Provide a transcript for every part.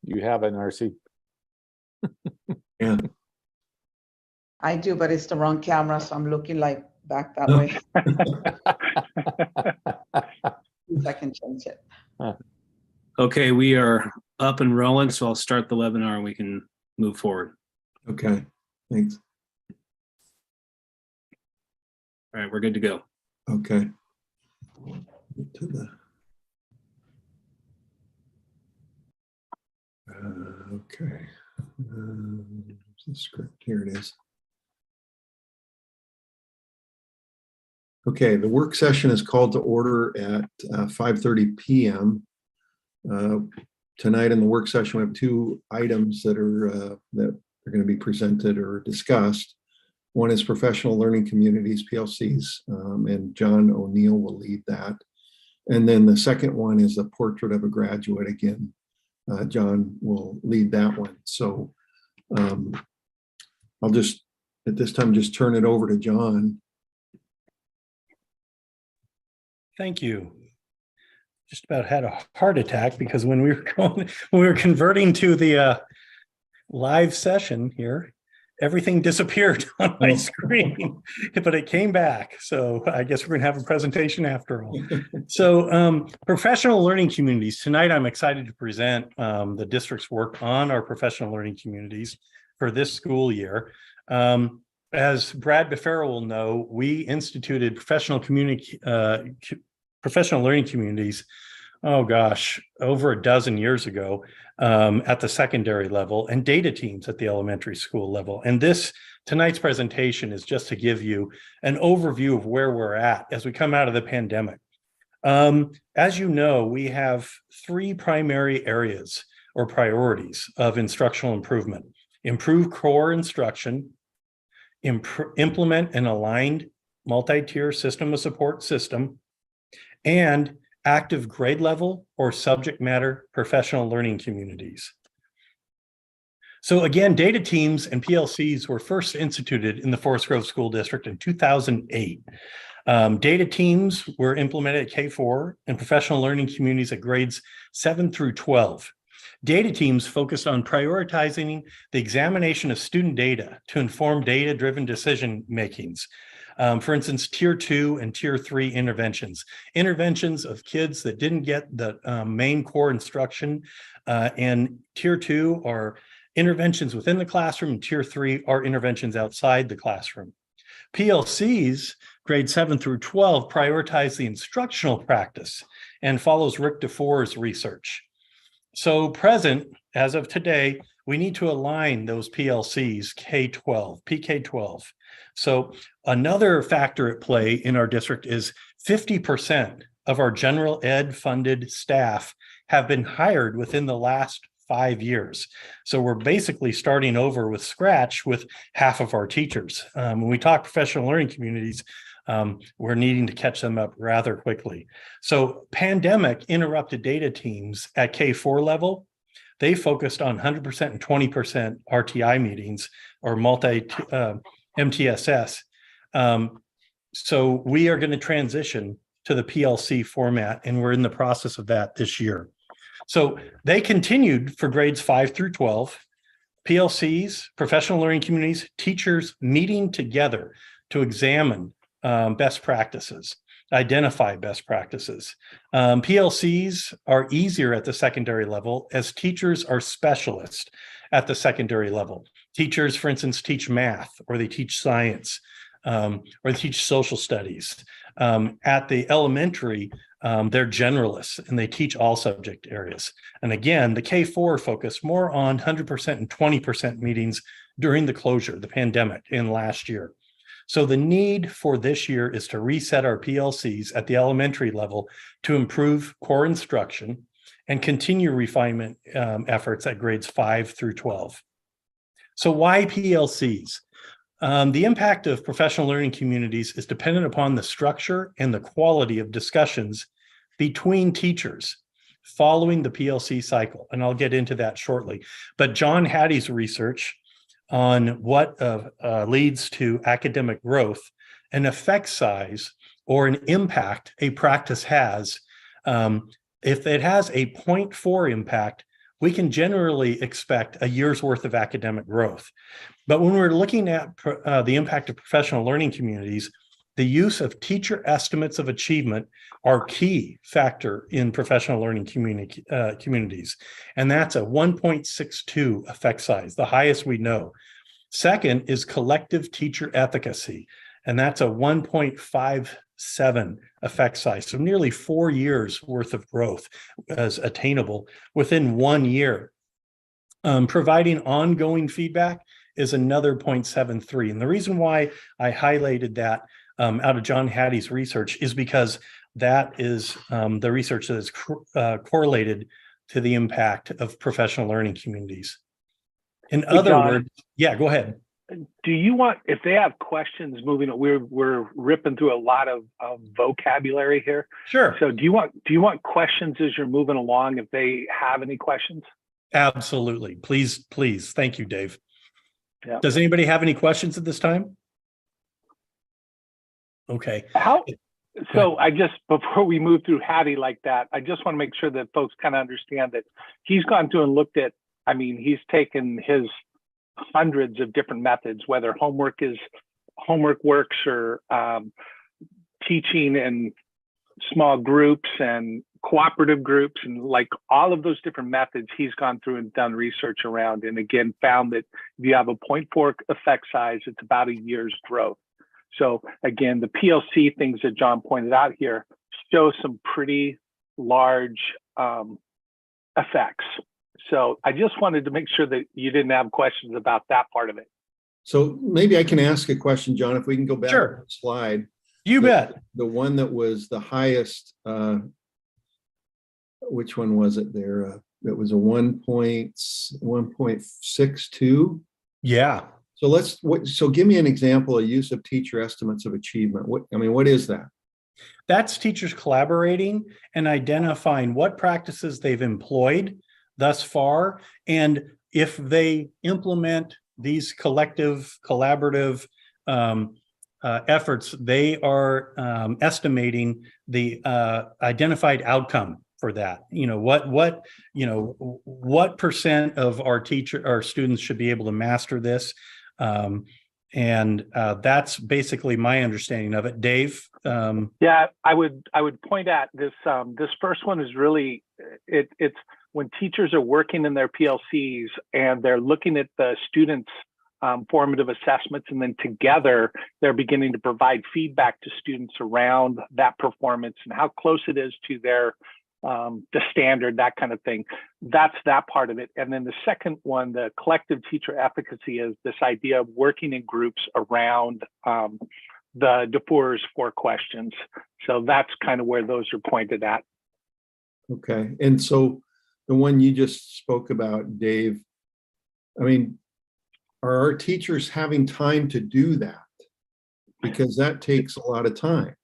You have it, Narcy. Yeah. I do, but it's the wrong camera, so I'm looking like back that way. If I can change it. Okay, we are up and rolling, so I'll start the webinar and we can move forward. Okay, thanks. All right, we're good to go. Okay. To the okay. The script, here it is. Okay, the work session is called to order at 5:30 p.m. Tonight in the work session, we have two items that are going to be presented or discussed. One is professional learning communities, PLCs, and John O'Neill will lead that. And then the second one is a portrait of a graduate. Again, John will lead that one. So I'll just, at this time, just turn it over to John. Thank you. Just about had a heart attack because when we were converting to the live session here, everything disappeared on my screen, but it came back. So I guess we're going to have a presentation after all. So professional learning communities. Tonight, I'm excited to present the district's work on our professional learning communities for this school year. As Brad Befero will know, we instituted professional learning communities, oh gosh, over a dozen years ago at the secondary level, and data teams at the elementary school level. And tonight's presentation is just to give you an overview of where we're at as we come out of the pandemic. As you know, we have three primary areas or priorities of instructional improvement: improve core instruction, implement an aligned multi-tier system of support system, and active grade level or subject matter professional learning communities. So again, data teams and PLCs were first instituted in the Forest Grove School District in 2008. Data teams were implemented at K4 and professional learning communities at grades 7 through 12. Data teams focused on prioritizing the examination of student data to inform data-driven decision makings. For instance, tier 2 and tier 3 interventions of kids that didn't get the main core instruction, and tier 2 are interventions within the classroom, and tier 3 are interventions outside the classroom. PLCs, grades 7 through 12, prioritize the instructional practice and follows Rick DeFore's research. So present, as of today, we need to align those PLCs K-12, PK-12. So another factor at play in our district is 50% of our general ed funded staff have been hired within the last 5 years. So we're basically starting over with scratch with half of our teachers. When we talk professional learning communities, we're needing to catch them up rather quickly. So pandemic interrupted data teams at K4 level. They focused on 100% and 20% RTI meetings or MTSS. So we are going to transition to the PLC format, and we're in the process of that this year. So they continued for grades 5 through 12, PLCs, professional learning communities, teachers meeting together to examine best practices, identify best practices. PLCs are easier at the secondary level as teachers are specialists at the secondary level. Teachers, for instance, teach math, or they teach science, or they teach social studies. At the elementary, they're generalists and they teach all subject areas. And again, the K4 focus more on 100% and 20% meetings during the closure, the pandemic in last year. So the need for this year is to reset our PLCs at the elementary level to improve core instruction and continue refinement efforts at grades 5 through 12. So why PLCs? The impact of professional learning communities is dependent upon the structure and the quality of discussions between teachers following the PLC cycle. And I'll get into that shortly. But John Hattie's research on what leads to academic growth, an effect size, or an impact a practice has. If it has a 0.4 impact, we can generally expect a year's worth of academic growth. But when we're looking at the impact of professional learning communities, the use of teacher estimates of achievement are key factor in professional learning communities. And that's a 1.62 effect size, the highest we know. Second is collective teacher efficacy, and that's a 1.57 effect size. So nearly 4 years worth of growth as attainable within 1 year. Providing ongoing feedback is another 0.73. And the reason why I highlighted that out of John Hattie's research is because that is the research that is correlated to the impact of professional learning communities. In other John, words, yeah, go ahead. do you want, if they have questions moving, we're ripping through a lot of vocabulary here. Sure. So do you want questions as you're moving along if they have any questions? Absolutely. Please. Thank you, Dave. Yeah. Does anybody have any questions at this time? Okay. So I just, before we move through Hattie like that, I just want to make sure that folks kind of understand that he's gone through and looked at, I mean, he's taken his hundreds of different methods, whether homework works or teaching in small groups and cooperative groups, and like all of those different methods he's gone through and done research around, and again found that if you have a 0.4 effect size, it's about a year's growth. So again, the PLC things that John pointed out here show some pretty large effects. So I just wanted to make sure that you didn't have questions about that part of it. So maybe I can ask a question, John, if we can go back Sure. to the slide. You bet. The one that was the highest, which one was it there? It was a 1.62. Yeah. So so give me an example of use of teacher estimates of achievement. What is that? That's teachers collaborating and identifying what practices they've employed thus far, and if they implement these collective, collaborative efforts, they are estimating the identified outcome for that. What percent of our students should be able to master this, and that's basically my understanding of it. Dave. Yeah, I would point at this. This first one is really it's when teachers are working in their PLCs and they're looking at the students' formative assessments, and then together they're beginning to provide feedback to students around that performance and how close it is to their the standard, that kind of thing. That's that part of it. And then the second one, the collective teacher efficacy, is this idea of working in groups around the DeFore's 4 questions. So that's kind of where those are pointed at. Okay. And so the one you just spoke about, Dave, are our teachers having time to do that? Because that takes a lot of time.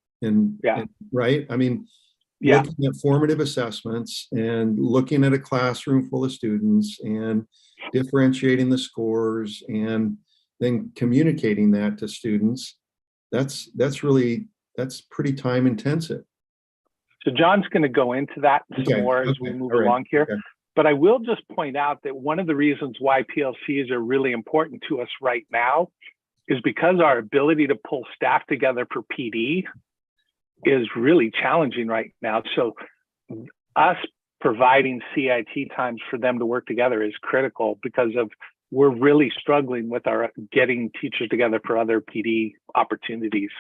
Right? Looking at formative assessments and looking at a classroom full of students and differentiating the scores and then communicating that to students, that's pretty time intensive. So John's going to go into that some more as we move along here. Okay. But I will just point out that one of the reasons why PLCs are really important to us right now is because our ability to pull staff together for PD is really challenging right now. So us providing CIT times for them to work together is critical, because we're really struggling with our getting teachers together for other PD opportunities.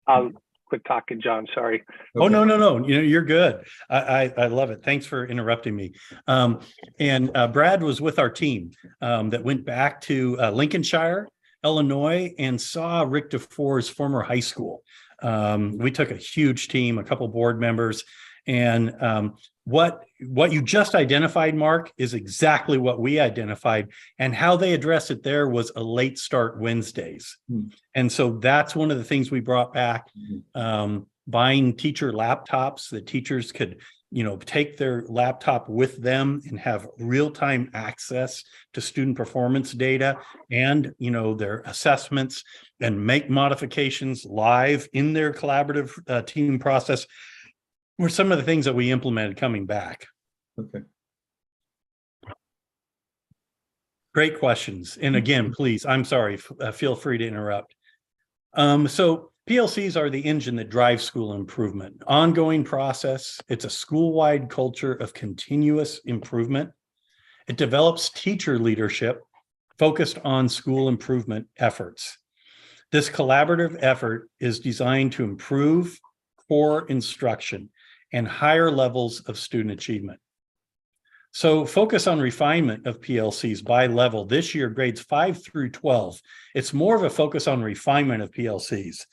I'll quit talking, John, sorry. Okay. Oh, no. You're good. I love it. Thanks for interrupting me. And Brad was with our team that went back to Lincolnshire, Illinois, and saw Rick DeFore's former high school. We took a huge team, a couple board members, and what you just identified, Mark, is exactly what we identified, and how they addressed it there was a late start Wednesdays. And so that's one of the things we brought back, buying teacher laptops that teachers could, take their laptop with them and have real-time access to student performance data and, their assessments, and make modifications live in their collaborative team process, were some of the things that we implemented coming back. Okay. Great questions. And again, please, I'm sorry, feel free to interrupt. So PLCs are the engine that drives school improvement. Ongoing process. It's a school-wide culture of continuous improvement. It develops teacher leadership focused on school improvement efforts. This collaborative effort is designed to improve core instruction and higher levels of student achievement. So focus on refinement of PLCs by level. This year, grades 5 through 12. It's more of a focus on refinement of PLCs.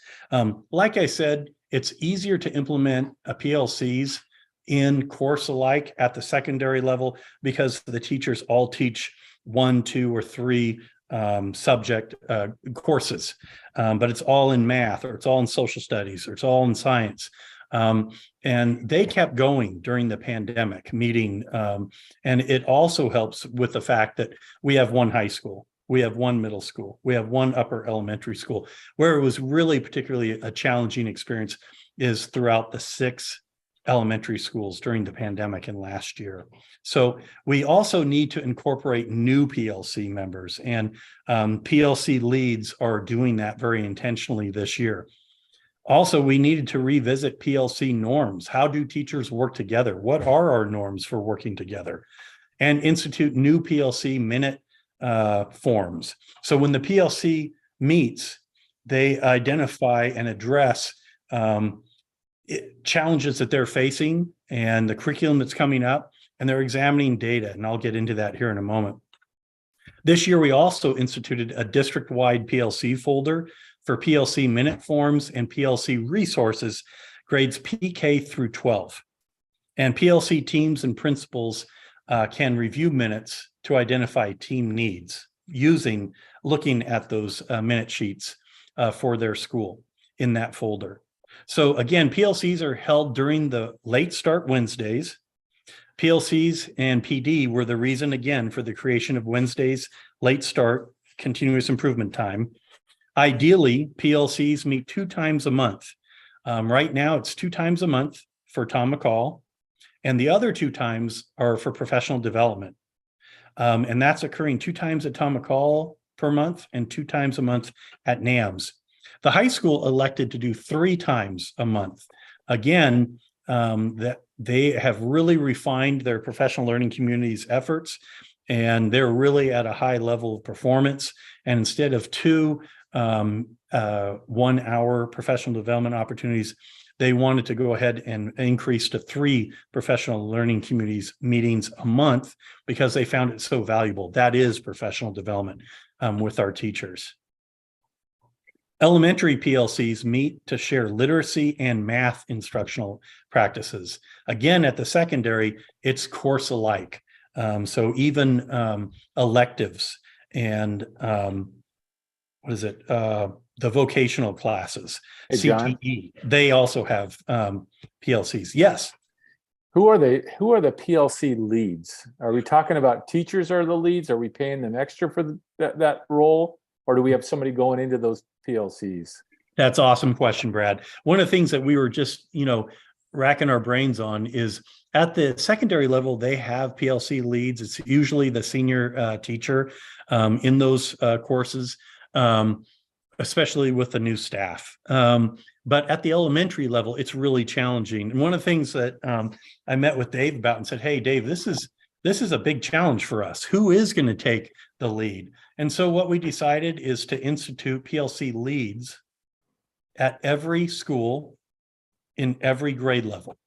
Like I said, it's easier to implement a PLCs in course alike at the secondary level because the teachers all teach 1, 2, or 3 subject courses, but it's all in math, or it's all in social studies, or it's all in science. And they kept going during the pandemic meeting. And it also helps with the fact that we have one high school, we have one middle school, we have one upper elementary school. Where it was really particularly a challenging experience is throughout the 6 elementary schools during the pandemic and last year. So we also need to incorporate new PLC members, and PLC leads are doing that very intentionally this year. Also, we needed to revisit PLC norms. How do teachers work together? What are our norms for working together? And institute new PLC minute forms. So when the PLC meets, they identify and address challenges that they're facing and the curriculum that's coming up, and they're examining data. And I'll get into that here in a moment. This year, we also instituted a district-wide PLC folder for PLC minute forms and PLC resources, grades PK through 12. And PLC teams and principals can review minutes to identify team needs looking at those minute sheets for their school in that folder. So again, PLCs are held during the late start Wednesdays. PLCs and PD were the reason, again, for the creation of Wednesdays late start continuous improvement time. Ideally, PLCs meet 2 times a month. Right now, it's 2 times a month for Tom McCall, and the other 2 times are for professional development. And that's occurring 2 times at Tom McCall per month and 2 times a month at NAMS. The high school elected to do 3 times a month. Again, that they have really refined their professional learning community's efforts, and they're really at a high level of performance. And instead of 2 1-hour professional development opportunities, they wanted to go ahead and increase to 3 professional learning communities meetings a month because they found it so valuable. That is professional development with our teachers. Elementary PLCs meet to share literacy and math instructional practices. Again, at the secondary, it's course alike. So even electives and the vocational classes, Hey, John. CTE, they also have PLCs. Yes. Who are the PLC leads? Are we talking about teachers are the leads? Are we paying them extra for that role? Or do we have somebody going into those PLCs? That's an awesome question, Brad. One of the things that we were just, racking our brains on is at the secondary level, they have PLC leads. It's usually the senior teacher in those courses, especially with the new staff. But at the elementary level, it's really challenging. And one of the things that I met with Dave about and said, hey, Dave, this is a big challenge for us. Who is going to take the lead? And so what we decided is to institute PLC leads at every school in every grade level.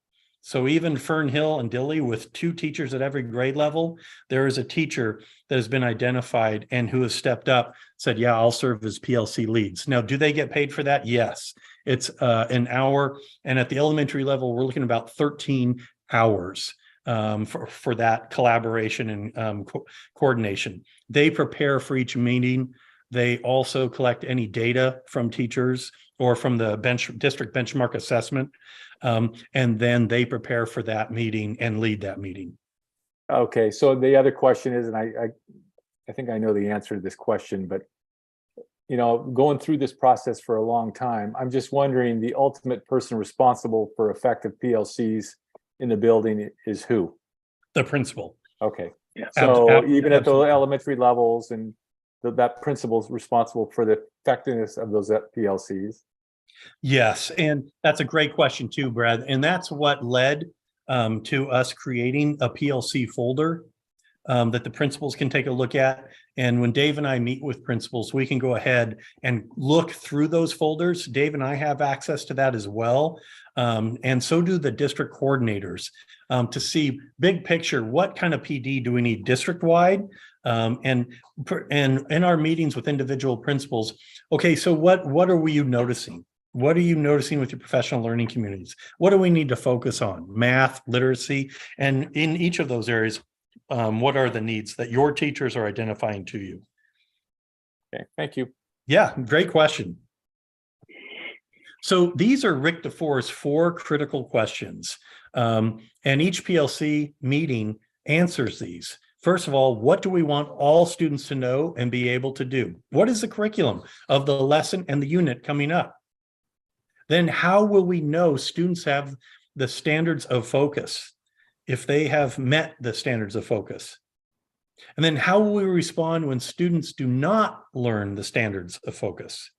So even Fern Hill and Dilley, with 2 teachers at every grade level, there is a teacher that has been identified and who has stepped up, said, yeah, I'll serve as PLC leads. Now, do they get paid for that? Yes. It's an hour. And at the elementary level, we're looking at about 13 hours for that collaboration and coordination. They prepare for each meeting. They also collect any data from teachers or from the district benchmark assessment. And then they prepare for that meeting and lead that meeting. Okay, so the other question is, and I think I know the answer to this question, but going through this process for a long time, I'm just wondering, the ultimate person responsible for effective PLCs in the building is who? The principal. Okay. Yeah. So even at the elementary levels, and that principal's responsible for the effectiveness of those PLCs. Yes, and that's a great question too, Brad. And that's what led to us creating a PLC folder that the principals can take a look at. And when Dave and I meet with principals, we can go ahead and look through those folders. Dave and I have access to that as well. And so do the district coordinators to see big picture, what kind of PD do we need district-wide? And in our meetings with individual principals, okay, so what are you noticing? What are you noticing with your professional learning communities? What do we need to focus on? Math, literacy, and in each of those areas, what are the needs that your teachers are identifying to you? Okay, thank you. Yeah, great question. So these are Rick DeFore's 4 critical questions, and each PLC meeting answers these. First of all, what do we want all students to know and be able to do? What is the curriculum of the lesson and the unit coming up? Then how will we know students have the standards of focus if they have met the standards of focus? And then how will we respond when students do not learn the standards of focus?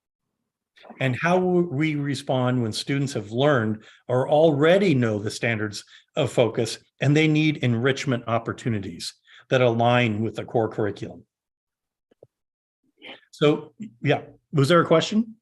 And how will we respond when students have learned or already know the standards of focus and they need enrichment opportunities that align with the core curriculum? So, yeah, was there a question?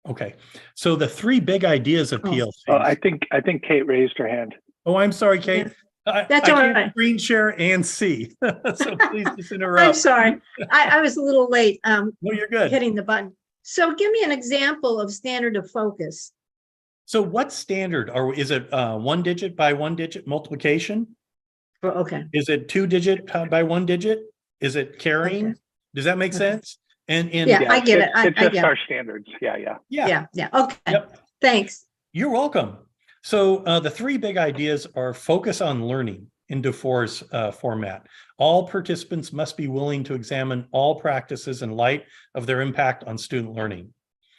Okay, so the 3 big ideas of PLC. Oh, I think Kate raised her hand. Oh, I'm sorry, Kate. That's I all can't right. screen share and see, so please just interrupt. I'm sorry. I was a little late No, you're good. hitting the button. So give me an example of standard of focus. So what standard is it 1 digit by 1 digit multiplication? Okay. Is it 2 digit by 1 digit? Is it carrying? Okay. Does that make Okay. sense? And Yeah, I get it. It's I just get our it. standards. Yeah. Yeah. Okay. Yep. Thanks. You're welcome. So the 3 big ideas are focus on learning in DeFore's format. All participants must be willing to examine all practices in light of their impact on student learning.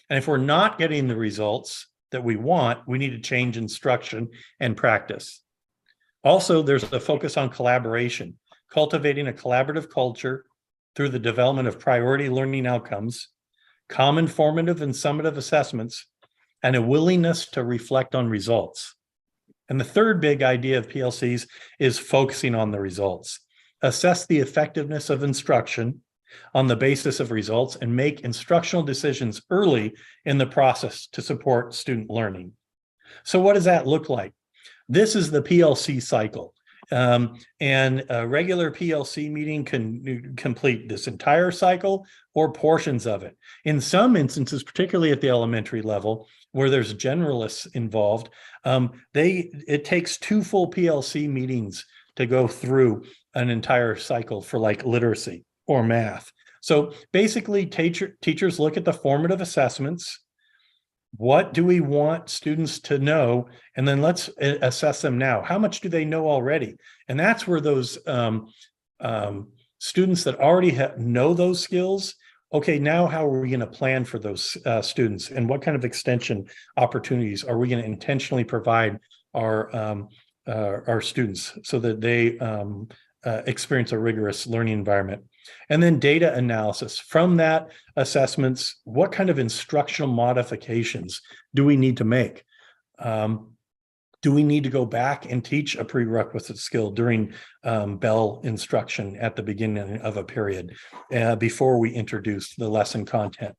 And if we're not getting the results that we want, we need to change instruction and practice. Also, there's a focus on collaboration, cultivating a collaborative culture through the development of priority learning outcomes, common formative and summative assessments, and a willingness to reflect on results. And the 3rd big idea of PLCs is focusing on the results. Assess the effectiveness of instruction on the basis of results and make instructional decisions early in the process to support student learning. So what does that look like? This is the PLC cycle. And a regular PLC meeting can complete this entire cycle or portions of it. In some instances, particularly at the elementary level, where there's generalists involved, it takes 2 full PLC meetings to go through an entire cycle for like literacy or math. So basically, teachers look at the formative assessments. What do we want students to know? And then let's assess them now. How much do they know already? And that's where those students that already know those skills, okay, now how are we going to plan for those students? And what kind of extension opportunities are we going to intentionally provide our students so that they experience a rigorous learning environment? And then data analysis. From that assessments, what kind of instructional modifications do we need to make? Do we need to go back and teach a prerequisite skill during bell instruction at the beginning of a period before we introduce the lesson content?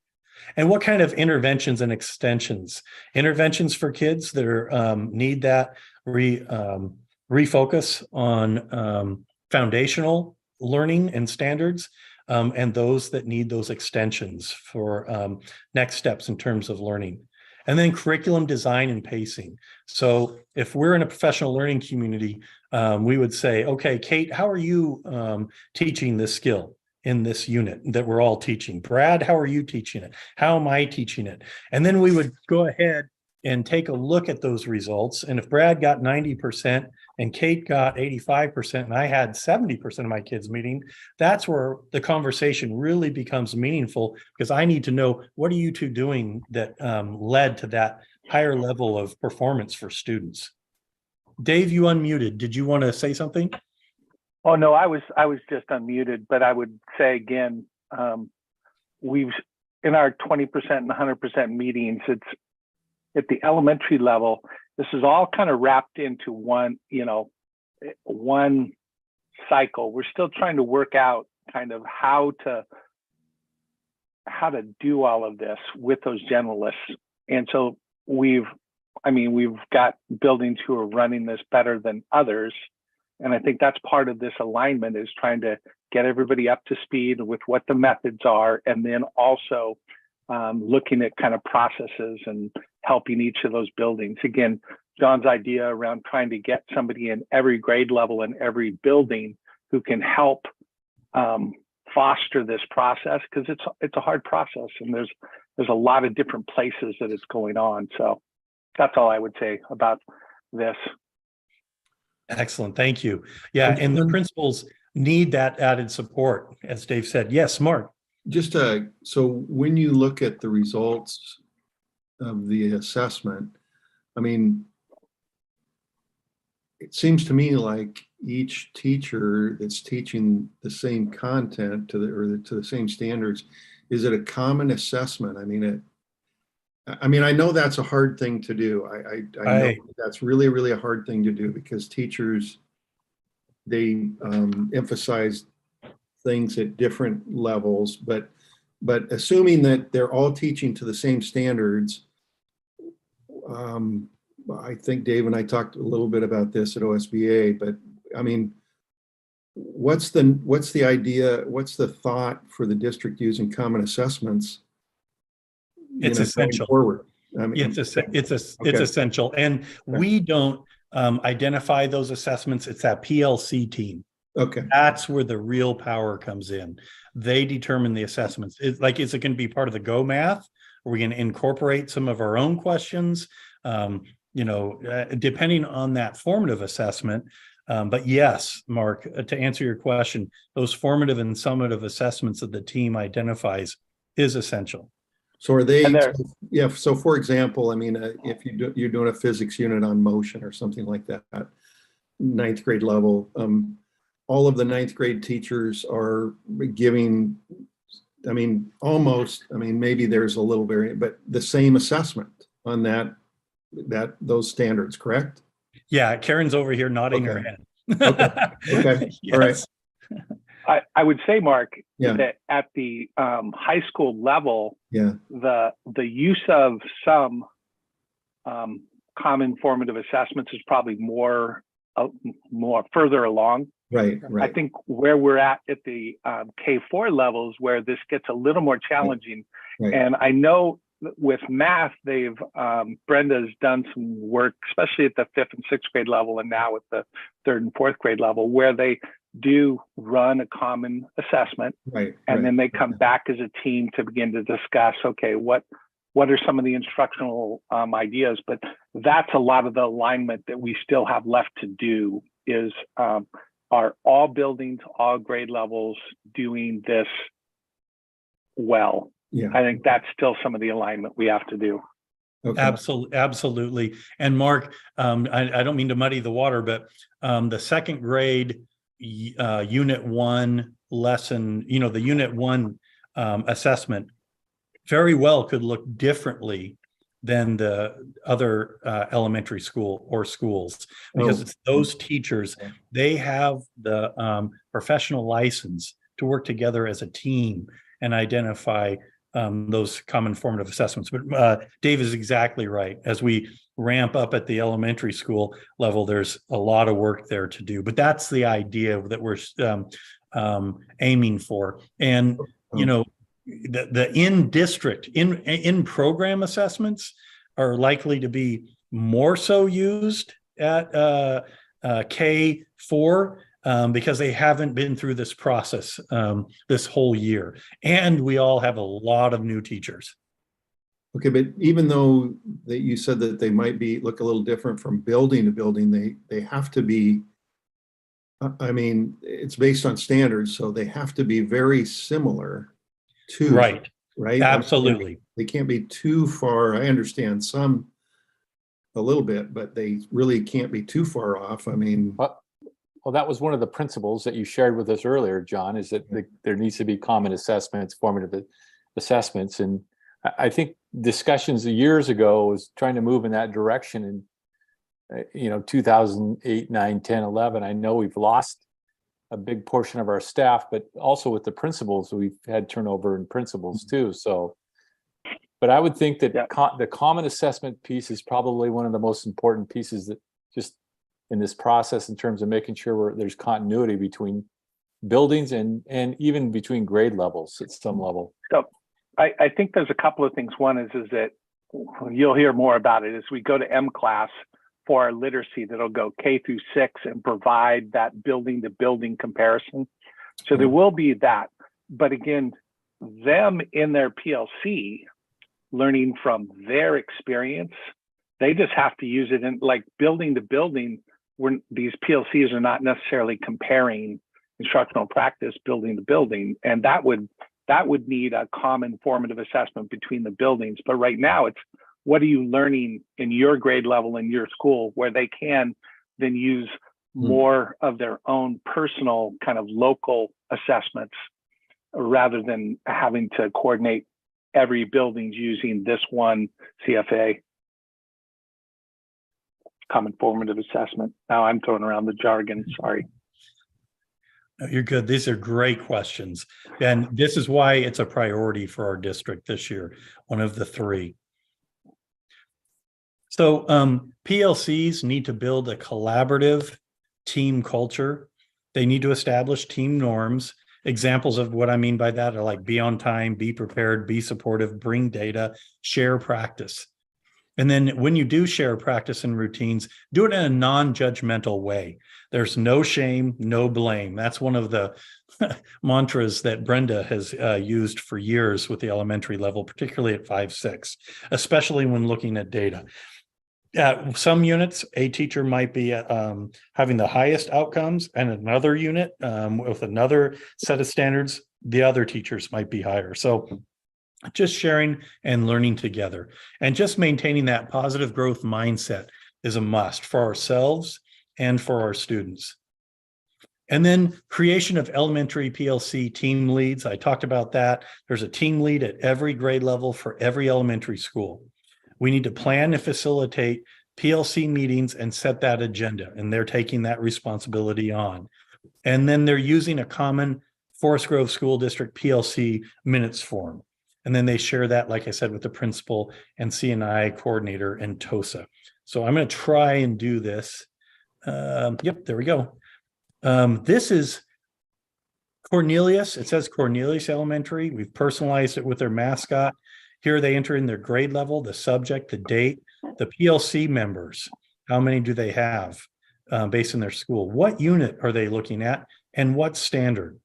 And what kind of interventions and extensions? Interventions for kids that are, need that refocus on foundational learning and standards, and those that need those extensions for next steps in terms of learning. And then curriculum design and pacing. So if we're in a professional learning community, we would say, okay, Kate, how are you teaching this skill in this unit that we're all teaching? Brad, how are you teaching it? How am I teaching it? And then we would go ahead and take a look at those results. And if Brad got 90% and Kate got 85% and I had 70% of my kids meeting, that's where the conversation really becomes meaningful, because I need to know, what are you two doing that led to that higher level of performance for students? Dave, you unmuted. Did you want to say something? Oh, no, I was just unmuted, but I would say again, we've, in our 20% and 100% meetings, it's at the elementary level, this is all kind of wrapped into one, one cycle. We're still trying to work out kind of how to do all of this with those generalists. And so we've got buildings who are running this better than others. And I think that's part of this alignment, is trying to get everybody up to speed with what the methods are, and then also looking at kind of processes and helping each of those buildings. Again, John's idea around trying to get somebody in every grade level in every building who can help foster this process, because it's a hard process, and there's a lot of different places that it's going on. So that's all I would say about this. Excellent. Thank you. Yeah. And the principals need that added support, as Dave said. Yes, Mark. Just so when you look at the results of the assessment, I mean, it seems to me like each teacher that's teaching the same content to the same standards, is it a common assessment? I mean, I know that's a hard thing to do. I know that's really, really a hard thing to do, because teachers, they emphasize things at different levels, but assuming that they're all teaching to the same standards, I think Dave and I talked a little bit about this at OSBA, but I mean, what's the idea? What's the thought for the district using common assessments? It's essential. Forward. I mean, it's essential, and we don't identify those assessments. It's that PLC team. Okay, that's where the real power comes in. They determine the assessments. Is it going to be part of the Go math? Are we going to incorporate some of our own questions? Depending on that formative assessment. But yes, Mark, to answer your question, those formative and summative assessments that the team identifies is essential. So are they? Yeah. So for example, I mean, if you're doing a physics unit on motion or something like that, 9th grade level, all of the 9th grade teachers are giving, I mean, almost, I mean, maybe there's a little variant, but the same assessment on those standards, correct? Yeah, Karen's over here nodding her head. Okay. Yes. All right. I would say, Mark, Yeah. that at the high school level, Yeah. the use of some common formative assessments is probably more further along. Right. I think where we're at the K4 levels, where this gets a little more challenging. Right. And I know with math, Brenda's done some work, especially at the 5th and 6th grade level, and now at the 3rd and 4th grade level, where they do run a common assessment, and then they come back as a team to begin to discuss, okay, what are some of the instructional ideas? But that's a lot of the alignment that we still have left to do, is are all buildings, all grade levels doing this well? Yeah. I think that's still some of the alignment we have to do. Okay. Absolutely. And Mark, I don't mean to muddy the water, but the 2nd grade unit 1 lesson, the unit 1 assessment very well could look differently than the other elementary school or schools, because it's those teachers, they have the professional license to work together as a team and identify those common formative assessments. But Dave is exactly right. As we ramp up at the elementary school level, there's a lot of work there to do, but that's the idea that we're aiming for. And, the in-district, in-program assessments are likely to be more so used at K4 because they haven't been through this process this whole year. And we all have a lot of new teachers. Okay, but even though that you said that they might look a little different from building to building, they have to be, I mean, it's based on standards, so they have to be very similar to, right? I Absolutely. mean, they can't be too far. I understand some a little bit, but they really can't be too far off. I mean, Well, that was one of the principles that you shared with us earlier, John, is that there needs to be common assessments, formative assessments. And I think discussions years ago was trying to move in that direction. And 2008, 9, 10, 11, I know we've lost a big portion of our staff, but also with the principals, we've had turnover in principals too. So, but I would think that the common assessment piece is probably one of the most important pieces that just in this process in terms of making sure there's continuity between buildings and even between grade levels at some level. So I think there's a couple of things. One is that you'll hear more about it as we go to M class for our literacy that'll go K through 6 and provide that building to building comparison. So there will be that. But again, them in their PLC, learning from their experience, they just have to use it in like building to building. When these PLCs are not necessarily comparing instructional practice building to building, and that would need a common formative assessment between the buildings. But right now it's what are you learning in your grade level in your school, where they can then use more of their own personal kind of local assessments rather than having to coordinate every building's using this one CFA. Common formative assessment. Now I'm throwing around the jargon, sorry. No, you're good. These are great questions. And this is why it's a priority for our district this year, one of the 3. So PLCs need to build a collaborative team culture. They need to establish team norms. Examples of what I mean by that are like be on time, be prepared, be supportive, bring data, share practice. And then when you do share practice and routines, do it in a non-judgmental way. There's no shame, no blame. That's one of the mantras that Brenda has used for years with the elementary level, particularly at 5-6, especially when looking at data. At some units, a teacher might be having the highest outcomes, and another unit with another set of standards, the other teachers might be higher. So just sharing and learning together and just maintaining that positive growth mindset is a must for ourselves and for our students. And then creation of elementary PLC team leads. I talked about that. There's a team lead at every grade level for every elementary school. We need to plan and facilitate PLC meetings and set that agenda, and they're taking that responsibility on. And then they're using a common Forest Grove School District PLC minutes form. And then they share that, like I said, with the principal and CNI coordinator and TOSA. So I'm going to try and do this. Yep, there we go. This is Cornelius. It says Cornelius Elementary. We've personalized it with their mascot. Here they enter in their grade level, the subject, the date, the PLC members. How many do they have based in their school? What unit are they looking at and what standard?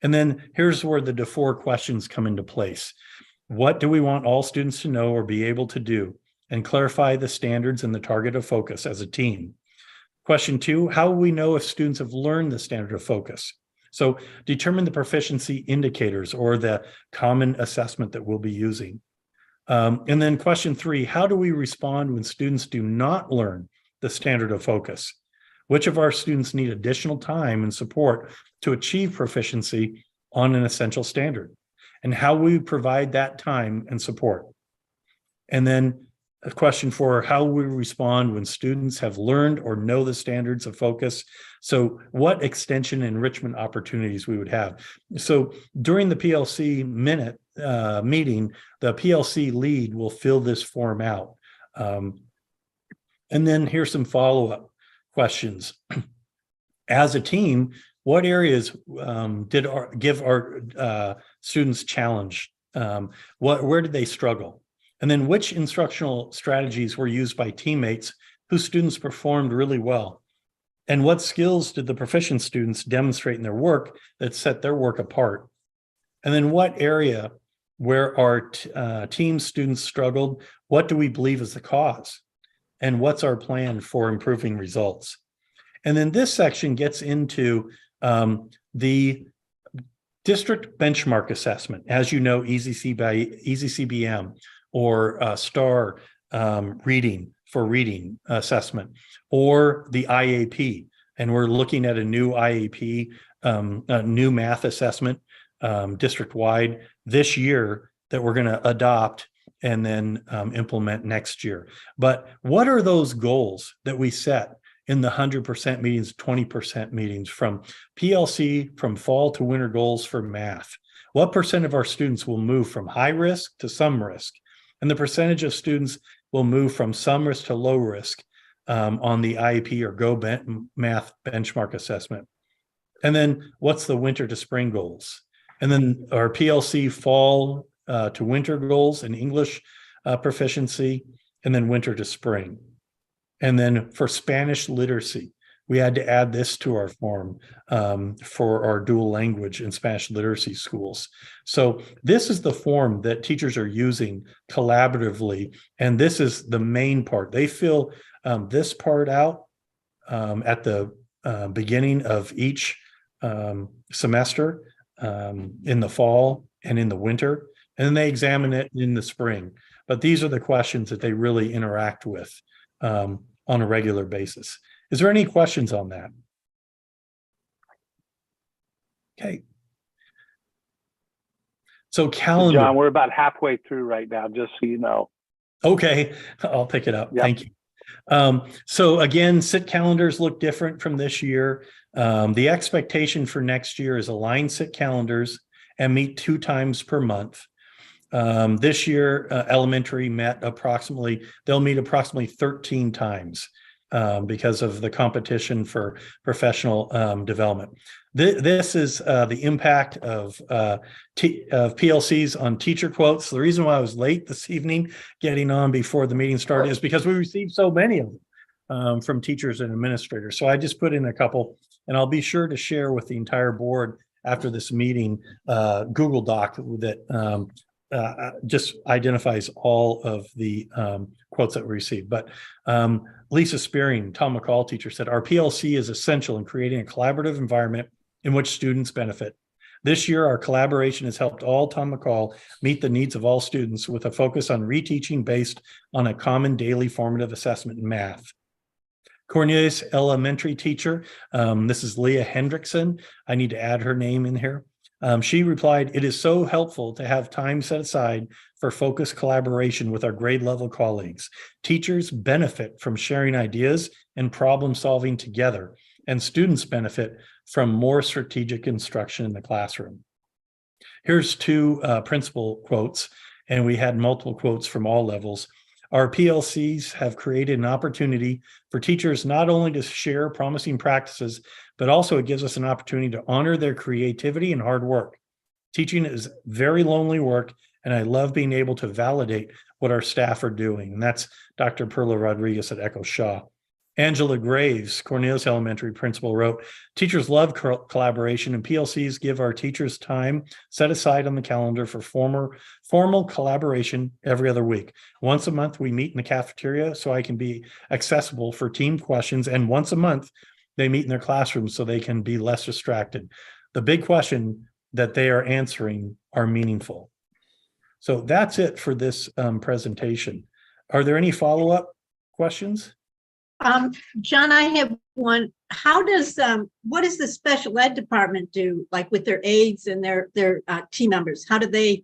And then here's where the DeFore questions come into place. What do we want all students to know or be able to do? And clarify the standards and the target of focus as a team. Question 2, how will we know if students have learned the standard of focus? So determine the proficiency indicators or the common assessment that we'll be using. And then question 3, how do we respond when students do not learn the standard of focus? Which of our students need additional time and support to achieve proficiency on an essential standard? And how we provide that time and support. And then a question 4, how we respond when students have learned or know the standards of focus. So what extension enrichment opportunities we would have. So during the PLC minute meeting, the PLC lead will fill this form out. And then here's some follow-up questions. As a team, what areas give our students challenge? Where did they struggle? And then which instructional strategies were used by teammates whose students performed really well? And what skills did the proficient students demonstrate in their work that set their work apart? And then what area where our team students struggled, what do we believe is the cause? And what's our plan for improving results? And then this section gets into the district benchmark assessment, as you know, EasyCBM or STAR reading assessment, or the IAP, and we're looking at a new IEP, a new math assessment, district-wide this year that we're going to adopt and then implement next year. But what are those goals that we set in the 100% meetings, 20% meetings, from PLC, from fall to winter goals for math? What percent of our students will move from high risk to some risk? And the percentage of students will move from some risk to low risk on the IEP or math benchmark assessment. And then what's the winter to spring goals? And then our PLC fall to winter goals in English proficiency, and then winter to spring. And then for Spanish literacy, we had to add this to our form for our dual language and Spanish literacy schools. So this is the form that teachers are using collaboratively, and this is the main part. They fill this part out at the beginning of each semester in the fall and in the winter, and then they examine it in the spring. But these are the questions that they really interact with on a regular basis. Is there any questions on that? Okay. So calendar. John, we're about halfway through right now, just so you know. Okay, I'll pick it up. Yep. Thank you. So again, sit calendars look different from this year. The expectation for next year is align sit calendars and meet 2 times per month. This year, elementary they'll meet approximately 13 times because of the competition for professional development. This is the impact of PLCs on teacher quotes. The reason why I was late this evening getting on before the meeting started is because we received so many of them from teachers and administrators. So I just put in a couple, and I'll be sure to share with the entire board after this meeting Google Doc that just identifies all of the quotes that we received. But Lisa Spearing, Tom McCall teacher, said, our PLC is essential in creating a collaborative environment in which students benefit. This year, our collaboration has helped all Tom McCall meet the needs of all students with a focus on reteaching based on a common daily formative assessment in math. Cornelius elementary teacher, this is Leah Hendrickson. I need to add her name in here. She replied, it is so helpful to have time set aside for focused collaboration with our grade level colleagues. Teachers benefit from sharing ideas and problem solving together, and students benefit from more strategic instruction in the classroom. Here's 2 principal quotes, and we had multiple quotes from all levels. Our PLCs have created an opportunity for teachers not only to share promising practices, but also it gives us an opportunity to honor their creativity and hard work. Teaching is very lonely work, and I love being able to validate what our staff are doing. And that's Dr. Perla Rodriguez at Echo Shaw. Angela Graves, Cornelius Elementary principal, wrote, teachers love collaboration, and PLCs give our teachers time set aside on the calendar for formal collaboration every other week. Once a month, we meet in the cafeteria so I can be accessible for team questions, and once a month, they meet in their classrooms so they can be less distracted. The big question that they are answering are meaningful. So that's it for this presentation. Are there any follow-up questions? John, I have one. How does, what does the special ed department do, like with their aides and their team members? How do they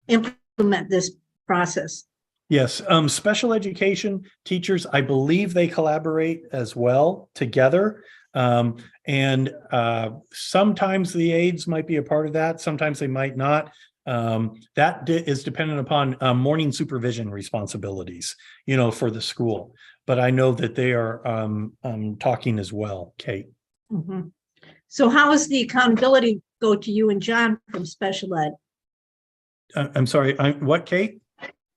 implement this process? Yes, special education teachers, I believe they collaborate as well together. And sometimes the aides might be a part of that. Sometimes they might not. That is dependent upon morning supervision responsibilities, for the school. But I know that they are talking as well, Kate. Mm-hmm. So how does the accountability go to you and John from special ed? I'm sorry, what, Kate?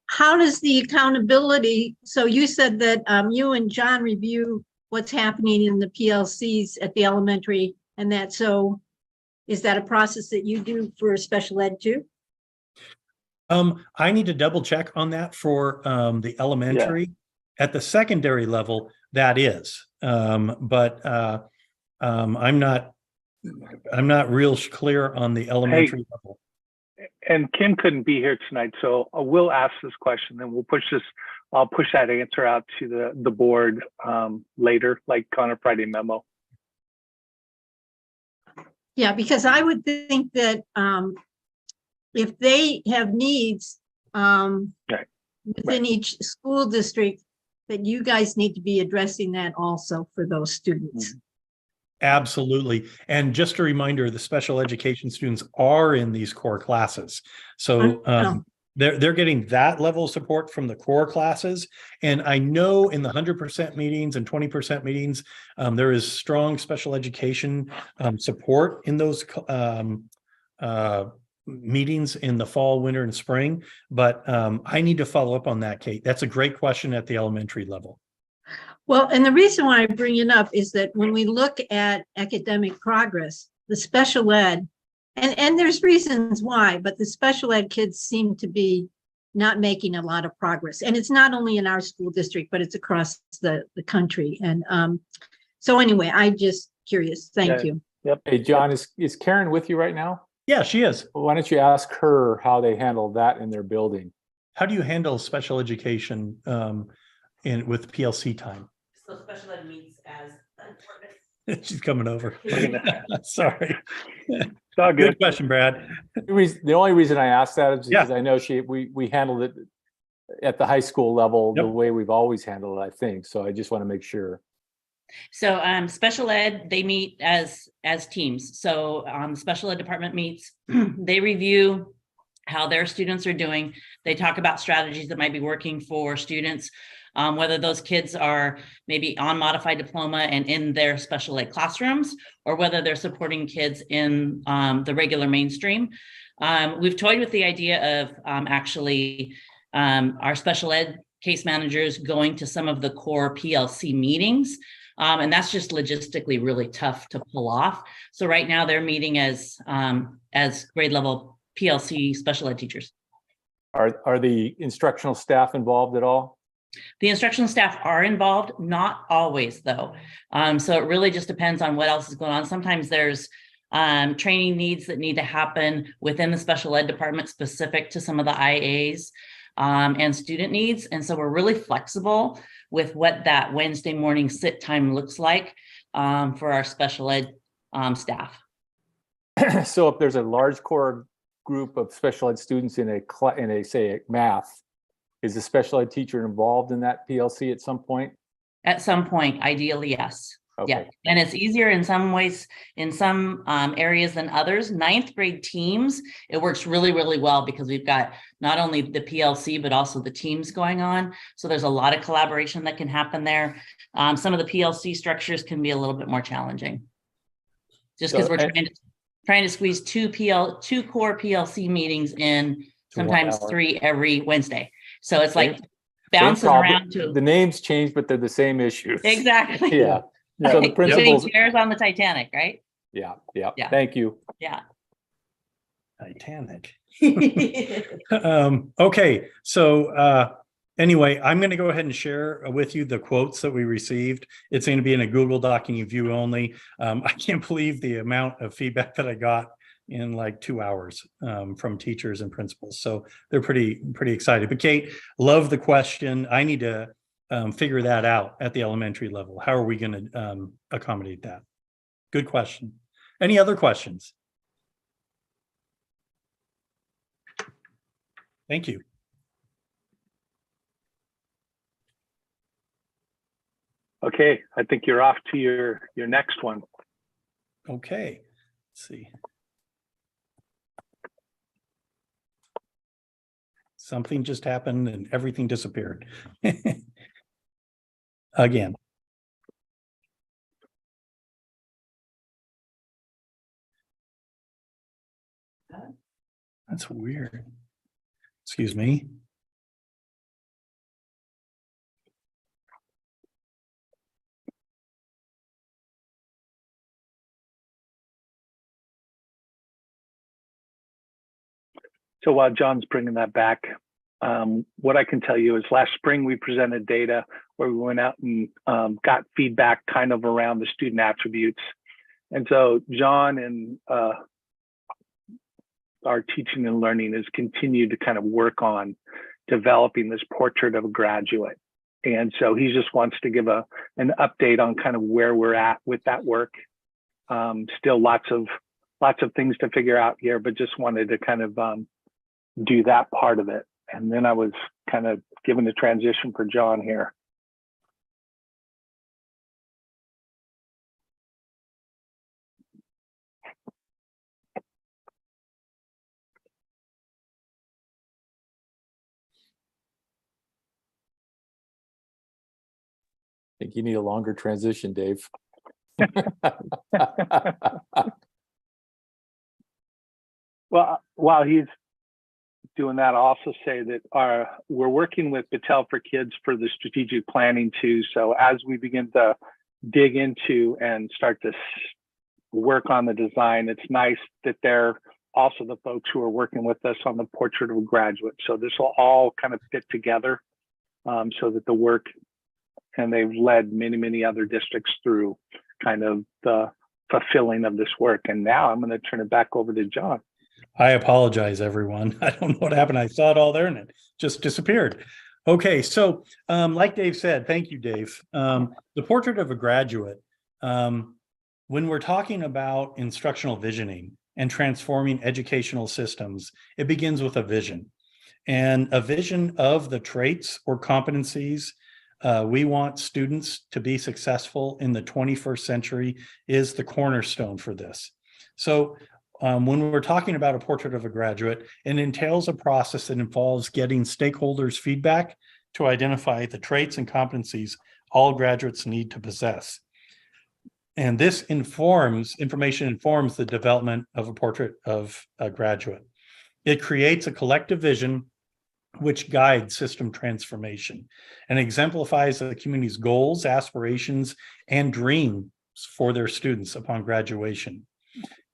How does the accountability, so you said that you and John review what's happening in the PLCs at the elementary, and that, so is that a process that you do for special ed too? I need to double check on that for the elementary. Yeah. At the secondary level, that is, but I'm not real clear on the elementary level. and Kim couldn't be here tonight, so we'll ask this question and we'll push this. I'll push that answer out to the board later, like on a Friday memo. Yeah, because I would think that if they have needs Right. within each school district, that you guys need to be addressing that also for those students. Absolutely. And just a reminder, the special education students are in these core classes. So they're getting that level of support from the core classes. And I know in the 100% meetings and 20% meetings, there is strong special education support in those meetings in the fall, winter, and spring. But I need to follow up on that, Kate. That's a great question at the elementary level. Well, and the reason why I bring it up is that when we look at academic progress, the special ed, and there's reasons why, but the special ed kids seem to be not making a lot of progress. And it's not only in our school district, but it's across the country. And so anyway, I'm just curious. Thank you. Yep. Hey, John, is Karen with you right now? Yeah, she is. Why don't you ask her how they handle that in their building? How do you handle special education with PLC time? So special ed meets as a department. She's coming over. Sorry. It's all good. Good question, Brad. The only reason I asked that is Yeah. because I know we handled it at the high school level the Yep. way we've always handled it, I think. So I just want to make sure. So special ed, they meet as teams. So the special ed department meets, they review how their students are doing. They talk about strategies that might be working for students, whether those kids are maybe on modified diploma and in their special ed classrooms, or whether they're supporting kids in the regular mainstream. We've toyed with the idea of actually our special ed case managers going to some of the core PLC meetings. And that's just logistically really tough to pull off. So right now they're meeting as grade level PLC special ed teachers. Are the instructional staff involved at all? The instructional staff are involved, not always though. So it really just depends on what else is going on. Sometimes there's training needs that need to happen within the special ed department specific to some of the IAs and student needs. And so we're really flexible with what that Wednesday morning sit time looks like for our special ed staff. So if there's a large core group of special ed students in a say math, is the special ed teacher involved in that PLC at some point? At some point, ideally, yes. Okay. Yeah, and it's easier in some ways, in some areas than others. Ninth grade teams, it works really, really well because we've got not only the PLC, but also the teams going on. So there's a lot of collaboration that can happen there. Some of the PLC structures can be a little bit more challenging. Just because we're trying to squeeze two core PLC meetings in, sometimes 3 every Wednesday. So it's like bouncing around to the names change, but they're the same issues. Exactly. Yeah. So the principals. Chairs on the Titanic, right? Yeah. Yeah. Thank you. Yeah. Titanic. Okay, so anyway, I'm going to go ahead and share with you the quotes that we received. It's going to be in a Google Doc and view only. I can't believe the amount of feedback that I got in like 2 hours from teachers and principals. So they're pretty excited. But Kate, love the question. I need to figure that out at the elementary level. How are we going to accommodate that? Good question. Any other questions? Thank you. Okay, I think you're off to your next one. Okay, let's see. Something just happened and everything disappeared. Again. That's weird. Excuse me. So while John's bringing that back, what I can tell you is last spring we presented data where we went out and got feedback kind of around the student attributes. And so John and our teaching and learning is continue to kind of work on developing this portrait of a graduate. And so he just wants to give an update on kind of where we're at with that work. Still lots of things to figure out here, but just wanted to kind of do that part of it. And then I was kind of given the transition for John here. I think you need a longer transition, Dave. Well, while he's doing that, I'll also say that we're working with Battelle for Kids for the strategic planning too. So as we begin to dig into and start to work on the design, it's nice that they're also the folks who are working with us on the portrait of a graduate. So this will all kind of fit together so that the work, and they've led many, many other districts through kind of the fulfilling of this work. And now I'm going to turn it back over to John. I apologize, everyone. I don't know what happened. I saw it all there and it just disappeared. Okay, so like Dave said, thank you, Dave. The portrait of a graduate, when we're talking about instructional visioning and transforming educational systems, it begins with a vision. And a vision of the traits or competencies we want students to be successful in the 21st century is the cornerstone for this. So when we're talking about a portrait of a graduate, it entails a process that involves getting stakeholders' feedback to identify the traits and competencies all graduates need to possess. And this information informs the development of a portrait of a graduate. It creates a collective vision which guides system transformation and exemplifies the community's goals, aspirations, and dreams for their students upon graduation.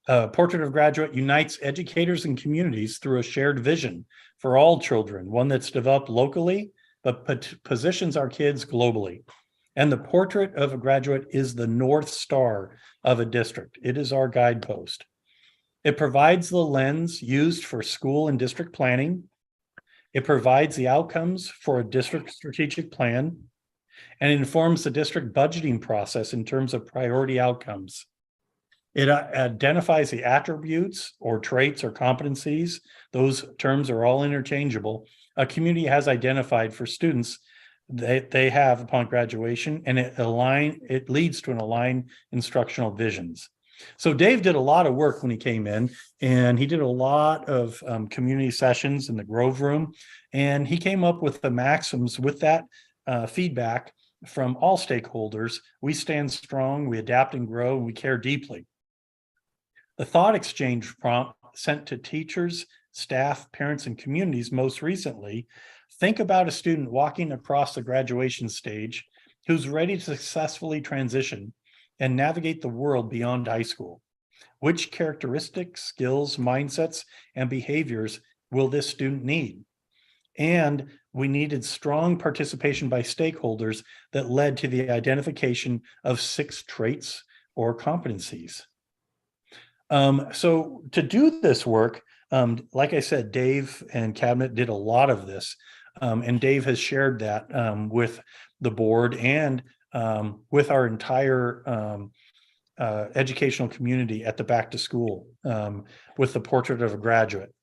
Portrait of Graduate unites educators and communities through a shared vision for all children, one that's developed locally, but positions our kids globally. And the Portrait of a Graduate is the North Star of a district. It is our guidepost. It provides the lens used for school and district planning. It provides the outcomes for a district strategic plan, and it informs the district budgeting process in terms of priority outcomes. It identifies the attributes or traits or competencies. Those terms are all interchangeable. A community has identified for students that they have upon graduation, and it leads to an aligned instructional visions. So Dave did a lot of work when he came in, and he did a lot of community sessions in the Grove Room, and he came up with the maxims with that feedback from all stakeholders. We stand strong, we adapt and grow, and we care deeply. The thought exchange prompt sent to teachers, staff, parents, and communities most recently: think about a student walking across the graduation stage who's ready to successfully transition and navigate the world beyond high school. Which characteristics, skills, mindsets, and behaviors will this student need? And we needed strong participation by stakeholders that led to the identification of 6 traits or competencies. So to do this work, like I said, Dave and Cabinet did a lot of this, and Dave has shared that with the board and with our entire educational community at the back to school with the Portrait of a Graduate.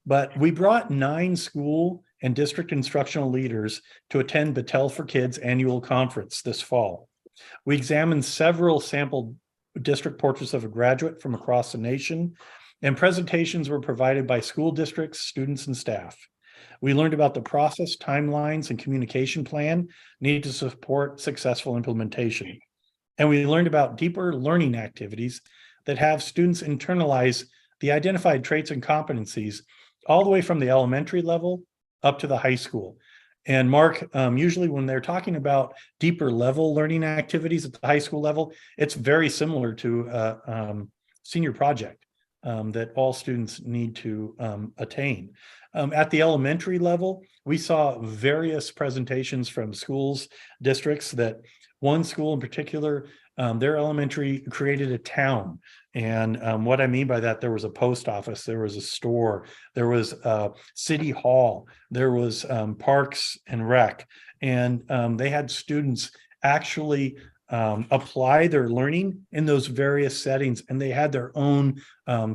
But we brought 9 school and district instructional leaders to attend Battelle for Kids annual conference this fall. We examined several sample district portraits of a graduate from across the nation, and presentations were provided by school districts, students, and staff. We learned about the process, timelines, and communication plan needed to support successful implementation. And we learned about deeper learning activities that have students internalize the identified traits and competencies all the way from the elementary level up to the high school. And Mark, usually when they're talking about deeper level learning activities at the high school level, it's very similar to a senior project that all students need to attain. At the elementary level, we saw various presentations from schools, districts. That one school in particular, their elementary created a town, And what I mean by that, there was a post office, there was a store, there was City Hall, there was Parks and Rec, and they had students actually apply their learning in those various settings, and they had their own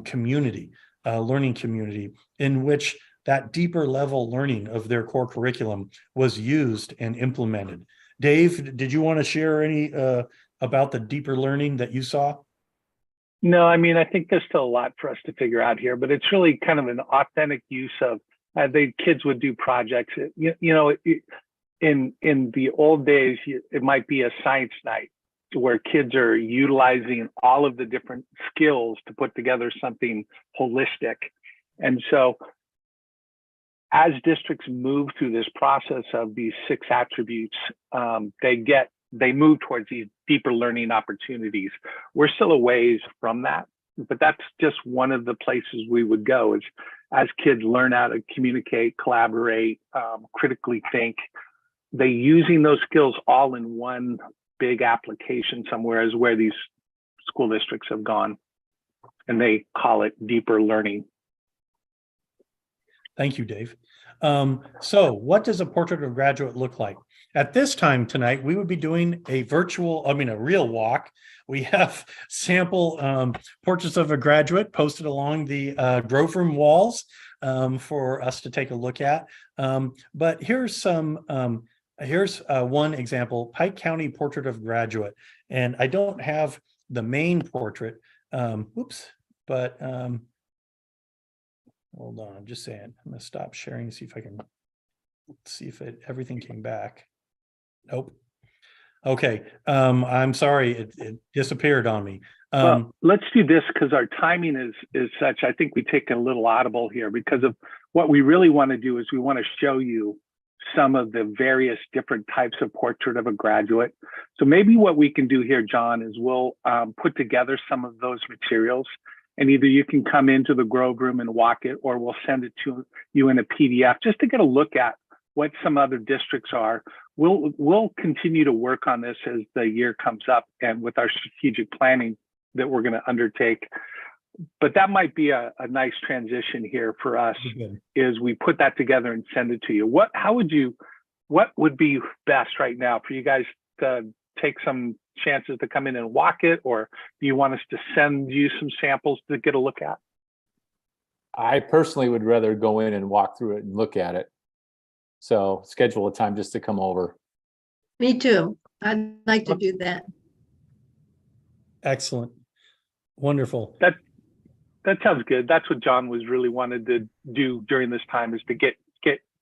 community, learning community, in which that deeper level learning of their core curriculum was used and implemented. Dave, did you want to share any about the deeper learning that you saw? No, I mean, I think there's still a lot for us to figure out here, but it's really kind of an authentic use of the kids would do projects. In the old days, it might be a science night where kids are utilizing all of the different skills to put together something holistic. And so as districts move through this process of these 6 attributes, they move towards these deeper learning opportunities. We're still a ways from that, but that's just one of the places we would go is as kids learn how to communicate, collaborate, critically think, they using those skills all in one big application somewhere is where these school districts have gone, and they call it deeper learning. Thank you, Dave. So what does a portrait of a graduate look like? At this time tonight, we would be doing a real walk. We have sample portraits of a graduate posted along the Grove Room walls for us to take a look at. But here's one example, Pike County Portrait of Graduate. And I don't have the main portrait, but hold on, I'm just saying, I'm gonna stop sharing to see if I can see if everything came back. Nope. Okay, I'm sorry, it disappeared on me. Well, let's do this because our timing is such. I think we take a little audible here because of what we really want to do is we want to show you some of the various different types of portrait of a graduate. So maybe what we can do here, John, is we'll put together some of those materials, and either you can come into the Grove Room and walk it, or we'll send it to you in a PDF just to get a look at what some other districts are. We'll continue to work on this as the year comes up and with our strategic planning that we're going to undertake. But that might be a nice transition here for us is we put that together and send it to you. What would be best right now for you guys to take some chances to come in and walk it, or do you want us to send you some samples to get a look at? I personally would rather go in and walk through it and look at it. So schedule a time just to come over. Me too. I'd like to do that. Excellent. Wonderful. That sounds good. That's what John was really wanted to do during this time, is to get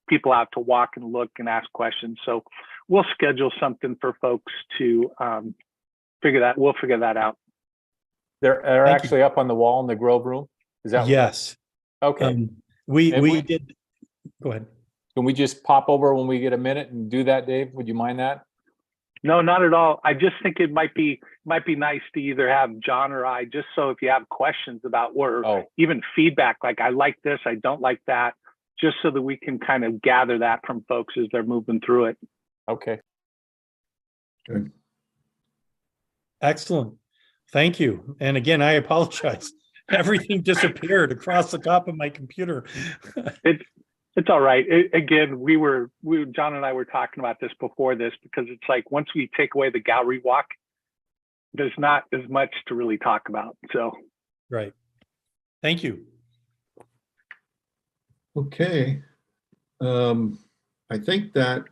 people out to walk and look and ask questions. So we'll schedule something for folks to we'll figure that out. They're actually up on the wall in the Grove Room. Is that yes? Okay. We did. Go ahead. Can we just pop over when we get a minute and do that, Dave? Would you mind that? No, not at all. I just think it might be nice to either have John or I, just so if you have questions about or even feedback, like I like this, I don't like that, just so that we can kind of gather that from folks as they're moving through it. Okay. Good. Excellent. Thank you. And again, I apologize. Everything disappeared across the top of my computer. It's all right. Again, John and I were talking about this before this, because it's like once we take away the gallery walk, there's not as much to really talk about. So, right. Thank you. Okay. I think that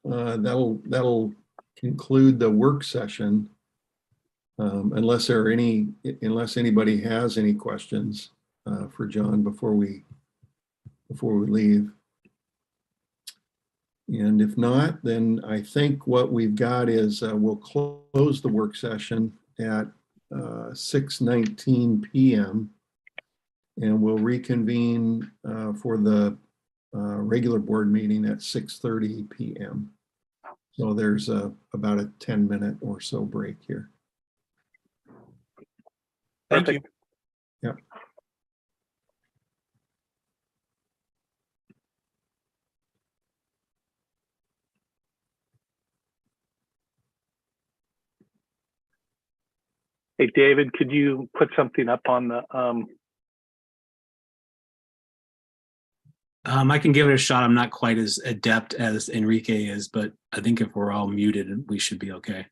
that'll conclude the work session. Unless anybody has any questions for John before we leave. And if not, then I think what we've got is we'll close the work session at 6:19 p.m. and we'll reconvene for the regular board meeting at 6:30 p.m. So there's about a 10-minute or so break here. Thank you. Yeah. Hey, David, could you put something up on the, I can give it a shot. I'm not quite as adept as Enrique is, but I think if we're all muted, we should be okay.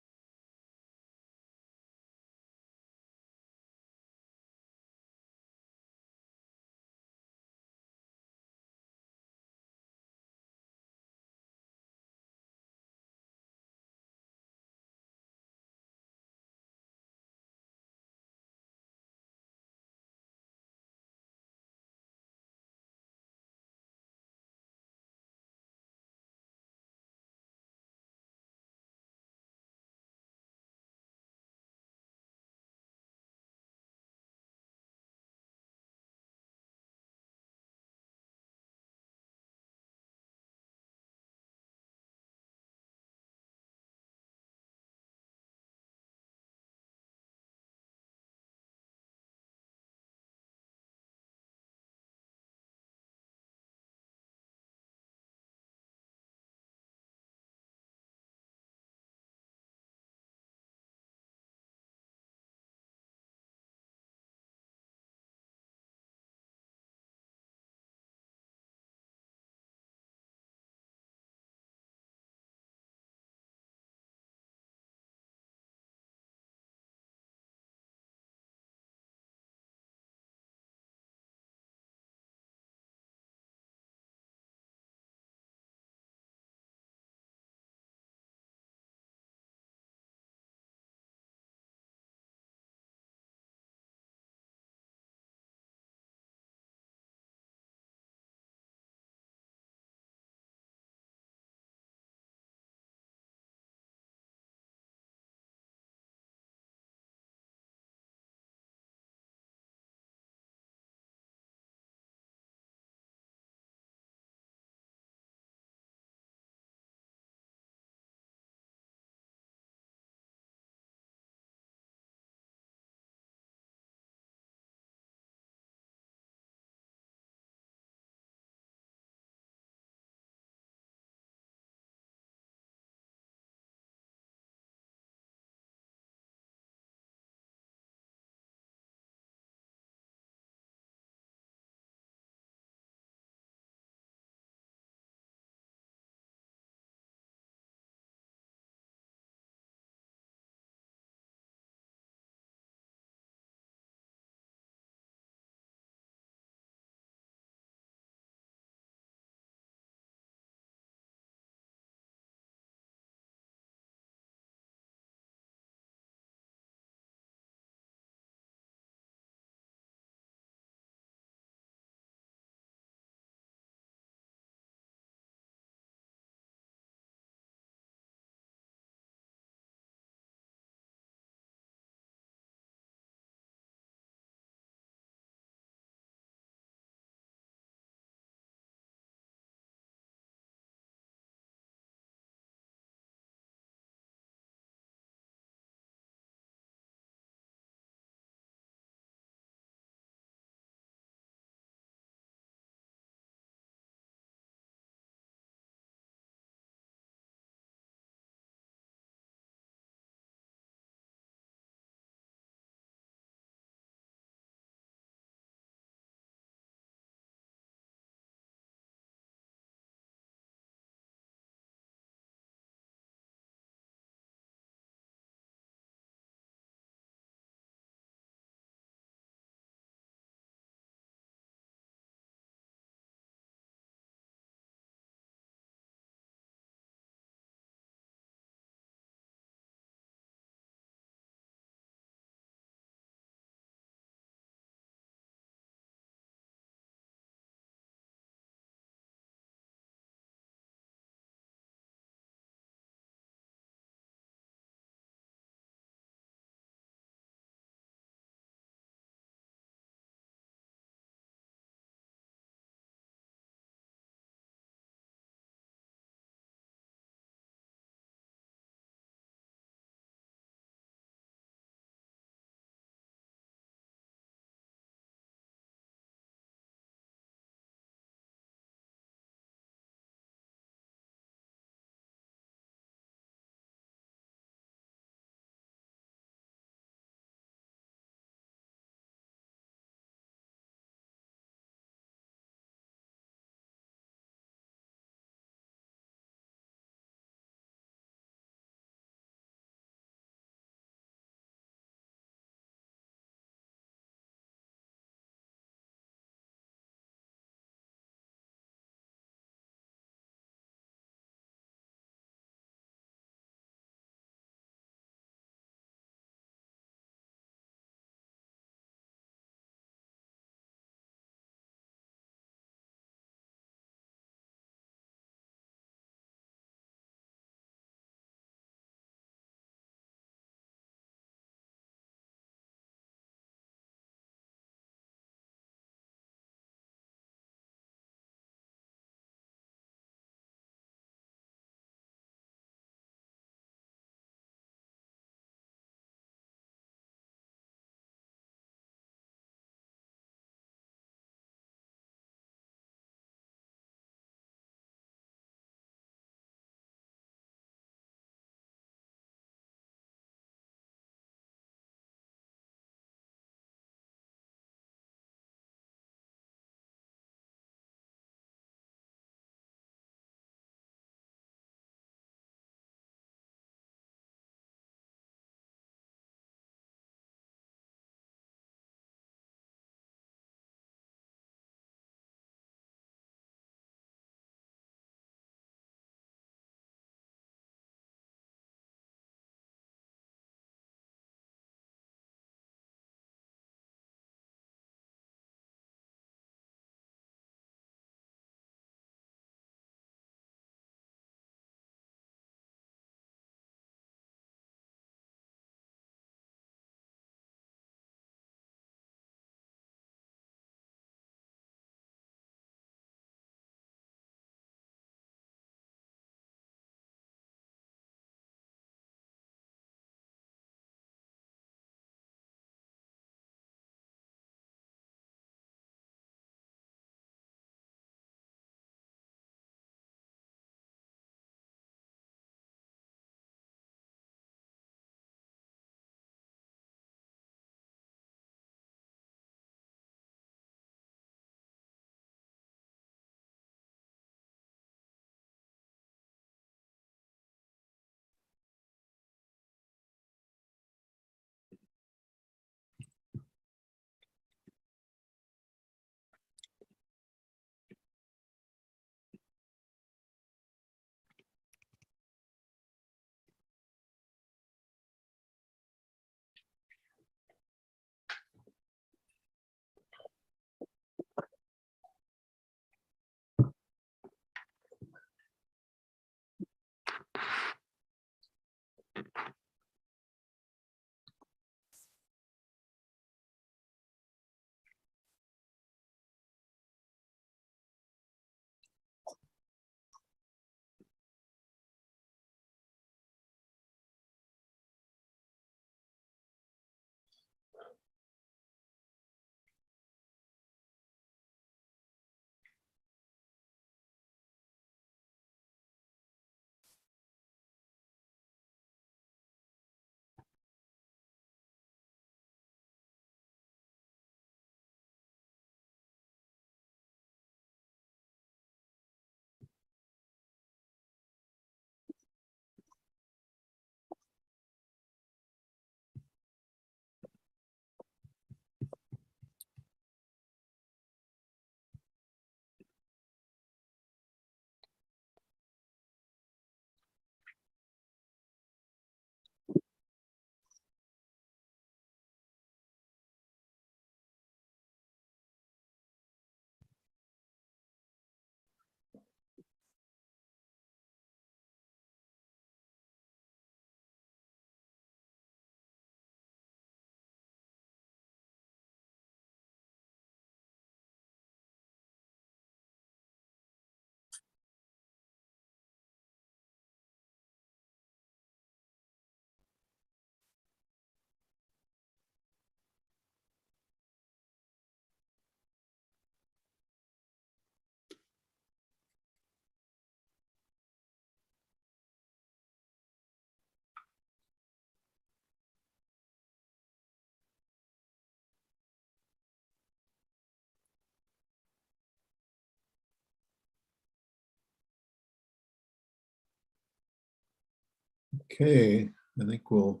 Okay, I think we'll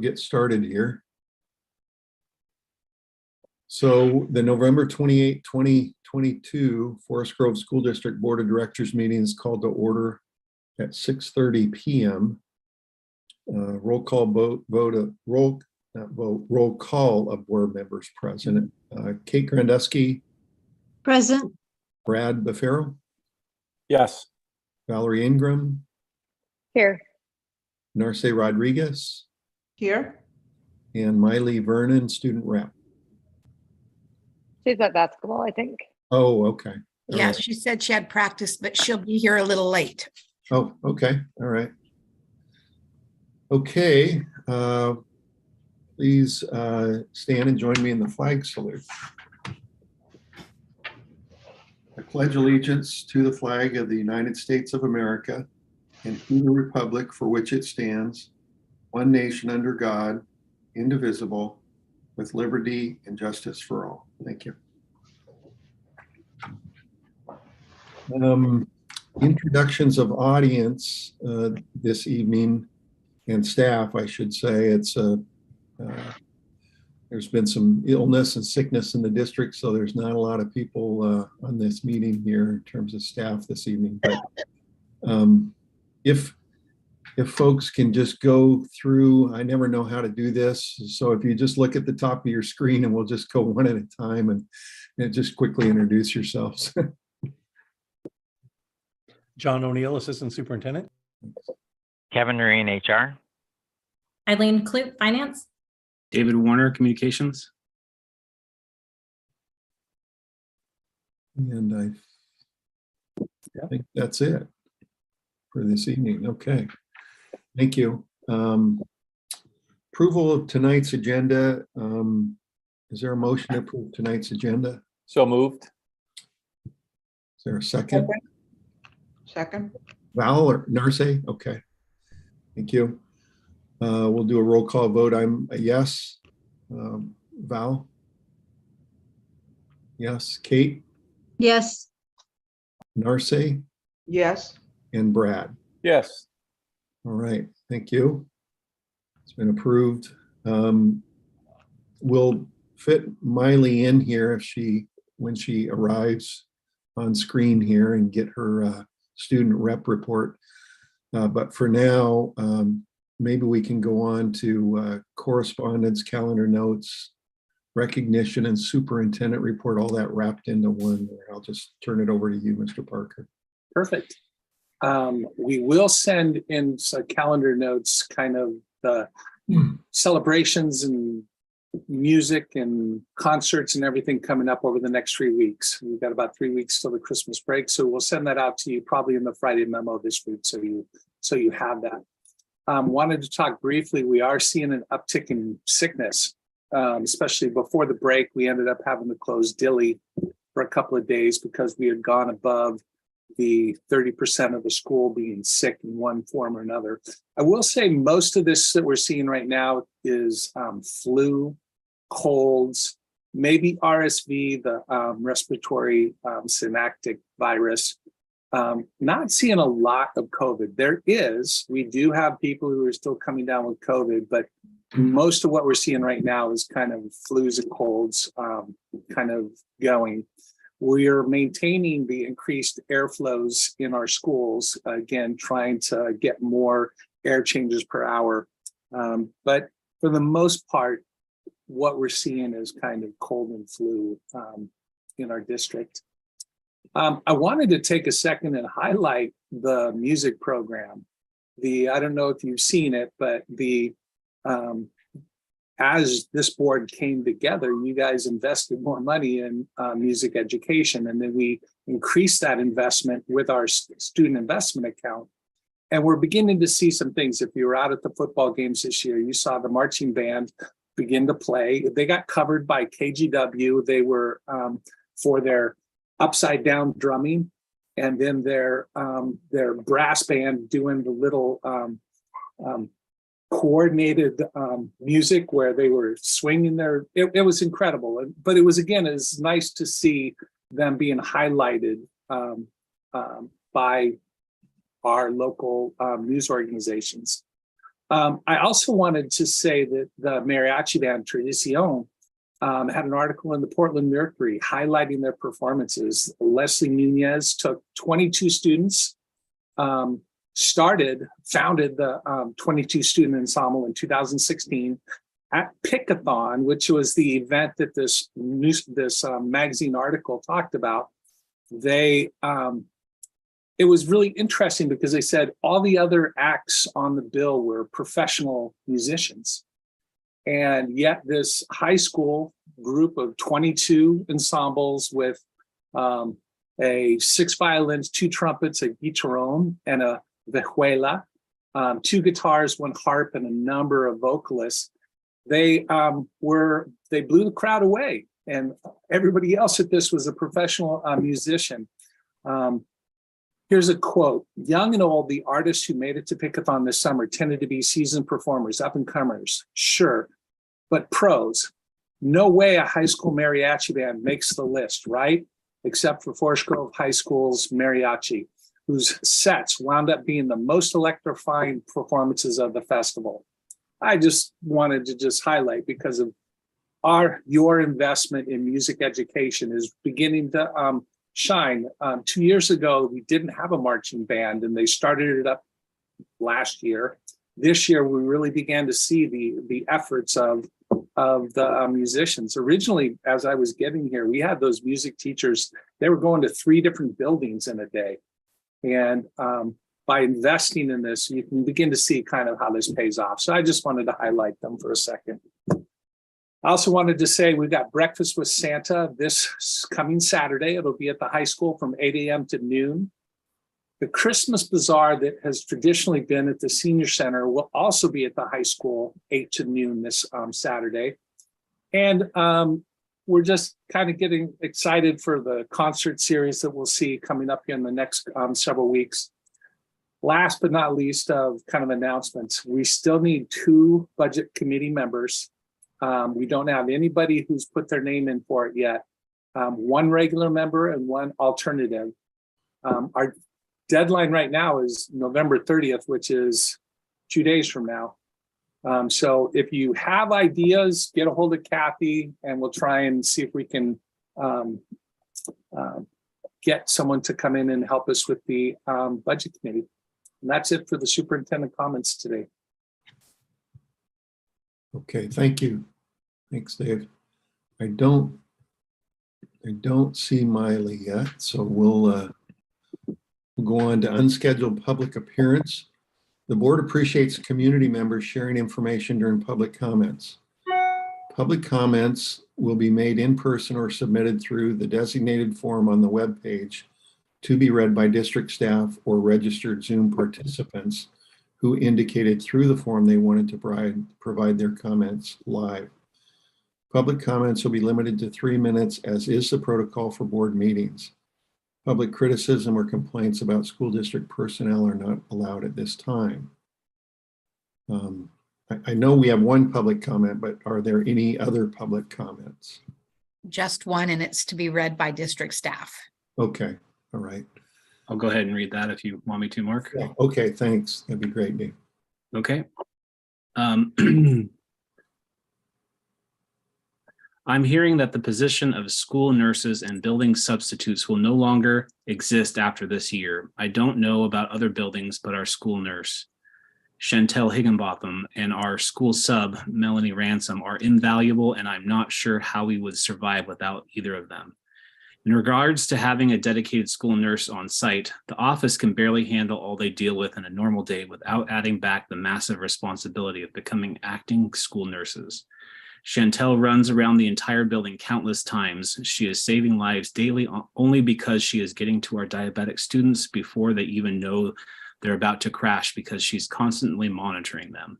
get started here. So the November 28, 2022 Forest Grove School District Board of Directors meeting is called to order at 6:30 p.m. Roll call roll call of board members present. Kate Grandusky, Present. Brad Bafaro, Yes. Valerie Ingram, Here. Narce Rodriguez, Here? and Miley Vernon, student rep. She's at basketball, I think. Oh, okay. All Yeah, right. she said she had practice, but she'll be here a little late. Oh, okay. All right. Okay. Please stand and join me in the flag salute. I pledge allegiance to the flag of the United States of America and to the republic for which it stands, one nation under God, indivisible, with liberty and justice for all. Thank you. Introductions of audience this evening, and staff, I should say. It's there's been some illness and sickness in the district, so there's not a lot of people on this meeting here in terms of staff this evening. But if folks can just go through, I never know how to do this, so if you just look at the top of your screen and we'll just go one at a time and just quickly introduce yourselves. John O'Neill, Assistant Superintendent. Kevin Marine, HR. Eileen Kloop, Finance. David Warner, Communications. And I think that's it for this evening. Okay, thank you. Approval of tonight's agenda. Is there a motion to approve tonight's agenda? So moved. Is there a second? Second? Val or Narce? Okay, thank you. We'll do a roll call vote. I'm a yes. Val? Yes. Kate? Yes. Narce? Yes. And Brad? Yes. All right, thank you. It's been approved. We'll fit Miley in here when she arrives on screen here and get her student rep report. But for now, maybe we can go on to correspondence, calendar notes, recognition, and superintendent report, all that wrapped into one. I'll just turn it over to you, Mr. Parker. Perfect. We will send in some calendar notes, kind of the celebrations and music and concerts and everything coming up over the next 3 weeks. We've got about 3 weeks till the Christmas break, so we'll send that out to you probably in the Friday memo this week, so you have that. Wanted to talk briefly. We are seeing an uptick in sickness, especially before the break. We ended up having to close Dilly for a couple of days because we had gone above the 30% of the school being sick in one form or another. I will say most of this that we're seeing right now is flu, colds, maybe RSV, the respiratory synaptic virus. Not seeing a lot of COVID. We do have people who are still coming down with COVID, but most of what we're seeing right now is kind of flus and colds kind of going. We're maintaining the increased airflows in our schools, again, trying to get more air changes per hour. But for the most part, what we're seeing is kind of cold and flu in our district. I wanted to take a second and highlight the music program. I don't know if you've seen it, but as this board came together, you guys invested more money in music education, and then we increased that investment with our student investment account. And we're beginning to see some things. If you were out at the football games this year, you saw the marching band begin to play. They got covered by KGW. They were for their upside down drumming, and then their brass band doing the little coordinated music where they were swinging it was incredible. But it was, again, it's nice to see them being highlighted by our local news organizations. I also wanted to say that the mariachi band Tradicion had an article in the Portland Mercury highlighting their performances. Leslie Nunez took 22 students, founded the 22 student ensemble in 2016 at Pickathon, which was the event that this magazine article talked about. It was really interesting because they said all the other acts on the bill were professional musicians. And yet this high school group of 22 ensembles with a 6 violins, 2 trumpets, a guitarrón, and a vihuela, 2 guitars, 1 harp, and a number of vocalists, they blew the crowd away. And everybody else at this was a professional musician. Here's a quote: "Young and old, the artists who made it to Pickathon this summer tended to be seasoned performers, up and comers, sure, but pros. No way a high school mariachi band makes the list, right? Except for Forest Grove High School's mariachi, whose sets wound up being the most electrifying performances of the festival." I just wanted to highlight, because of your investment in music education is beginning to shine. 2 years ago, we didn't have a marching band, and they started it up last year. This year, we really began to see the efforts of the musicians. Originally, as I was getting here, we had those music teachers, they were going to 3 different buildings in a day. And by investing in this, you can begin to see kind of how this pays off. So I just wanted to highlight them for a second. I also wanted to say we've got Breakfast with Santa this coming Saturday. It'll be at the high school from 8 a.m. to noon. The Christmas Bazaar that has traditionally been at the Senior Center will also be at the high school, 8 to noon this Saturday. And we're just kind of getting excited for the concert series that we'll see coming up in the next several weeks. Last but not least of kind of announcements, we still need 2 budget committee members. We don't have anybody who's put their name in for it yet. 1 regular member and 1 alternative. Our deadline right now is November 30th, which is 2 days from now. So if you have ideas, get a hold of Kathy and we'll try and see if we can get someone to come in and help us with the budget committee. And that's it for the superintendent comments today. Okay, thank you. Thanks, Dave. I don't see Miley yet, so we'll go on to unscheduled public appearance. The board appreciates community members sharing information during public comments. Public comments will be made in person or submitted through the designated form on the web page to be read by district staff or registered Zoom participants who indicated through the form they wanted to provide their comments live. Public comments will be limited to 3 minutes, as is the protocol for board meetings. Public criticism or complaints about school district personnel are not allowed at this time. I know we have 1 public comment, but are there any other public comments? Just 1, and it's to be read by district staff. Okay, all right. I'll go ahead and read that if you want me to, Mark. Yeah, okay, thanks. That'd be great, Dave. Okay. I'm hearing that the position of school nurses and building substitutes will no longer exist after this year. I don't know about other buildings, but our school nurse, Chantel Higginbotham, and our school sub, Melanie Ransom, are invaluable, and I'm not sure how we would survive without either of them. In regards to having a dedicated school nurse on site, the office can barely handle all they deal with in a normal day without adding back the massive responsibility of becoming acting school nurses. Chantel runs around the entire building countless times. She is saving lives daily only because she is getting to our diabetic students before they even know they're about to crash, because she's constantly monitoring them.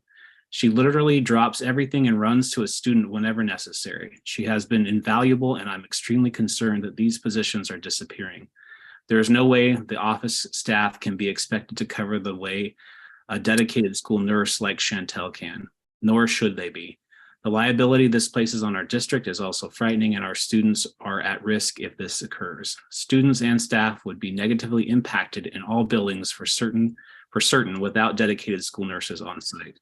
She literally drops everything and runs to a student whenever necessary. She has been invaluable, and I'm extremely concerned that these positions are disappearing. There is no way the office staff can be expected to cover the way a dedicated school nurse like Chantel can, nor should they be. The liability this places on our district is also frightening, and our students are at risk if this occurs. Students and staff would be negatively impacted in all buildings for certain without dedicated school nurses on site.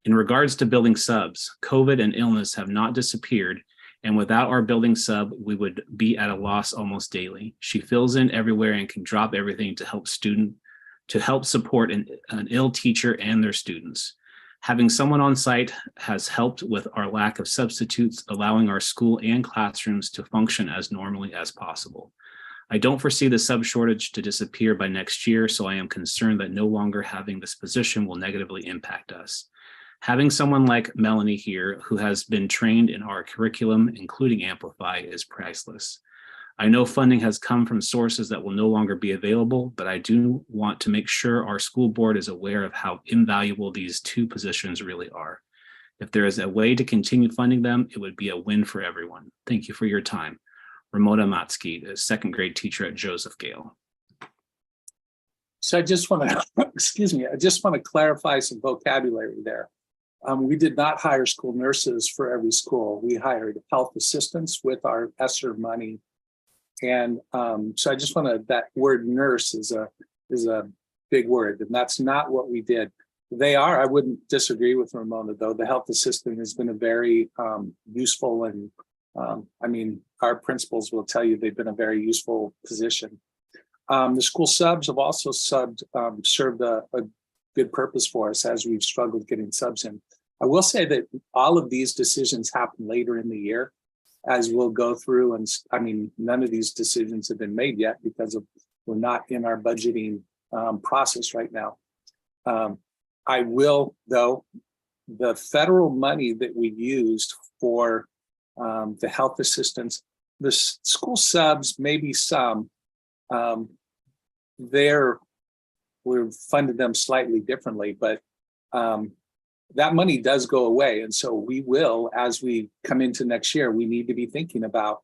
In regards to building subs, COVID and illness have not disappeared, and without our building sub, we would be at a loss almost daily. She fills in everywhere and can drop everything to help support an ill teacher and their students. Having someone on site has helped with our lack of substitutes, allowing our school and classrooms to function as normally as possible. I don't foresee the sub shortage to disappear by next year, so I am concerned that no longer having this position will negatively impact us. Having someone like Melanie here, who has been trained in our curriculum, including Amplify, is priceless. I know funding has come from sources that will no longer be available, but I do want to make sure our school board is aware of how invaluable these two positions really are. If there is a way to continue funding them, it would be a win for everyone. Thank you for your time. Ramona Matsky, a second grade teacher at Joseph Gale. So I just want to, excuse me, I just want to clarify some vocabulary there. We did not hire school nurses for every school. We hired health assistants with our ESSER money. And so I just want to, that word nurse is a big word, and that's not what we did. They are, I wouldn't disagree with Ramona though. The health assistant has been a very useful, and I mean, our principals will tell you they've been a very useful position. The school subs have also served a good purpose for us as we've struggled getting subs in. I will say that all of these decisions happen later in the year as we'll go through, and I mean, none of these decisions have been made yet because we're not in our budgeting process right now. I will, though, the federal money that we used for the health assistants, the school subs, maybe some, we've funded them slightly differently, but that money does go away. And so we will, as we come into next year, we need to be thinking about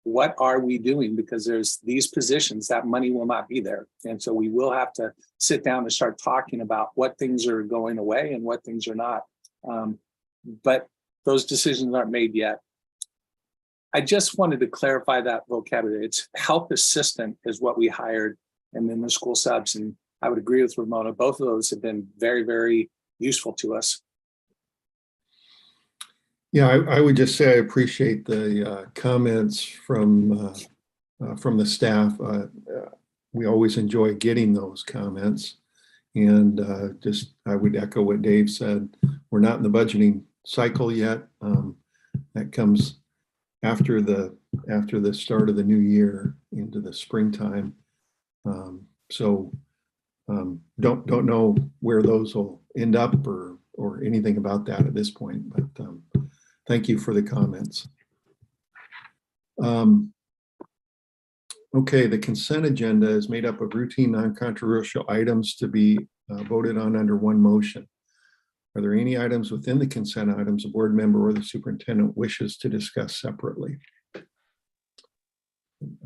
what are we doing, because there's these positions, that money will not be there. And so we will have to sit down and start talking about what things are going away and what things are not. But those decisions aren't made yet. I just wanted to clarify that vocabulary. It's health assistant is what we hired, and then the school subs. And I would agree with Ramona. Both of those have been very, very useful to us. Yeah, I would just say I appreciate the comments from the staff. We always enjoy getting those comments. And I would echo what Dave said. We're not in the budgeting cycle yet. That comes after the start of the new year into the springtime. So don't know where those will end up or anything about that at this point, but thank you for the comments. Okay, the consent agenda is made up of routine, non-controversial items to be voted on under one motion. Are there any items within the consent items a board member or the superintendent wishes to discuss separately?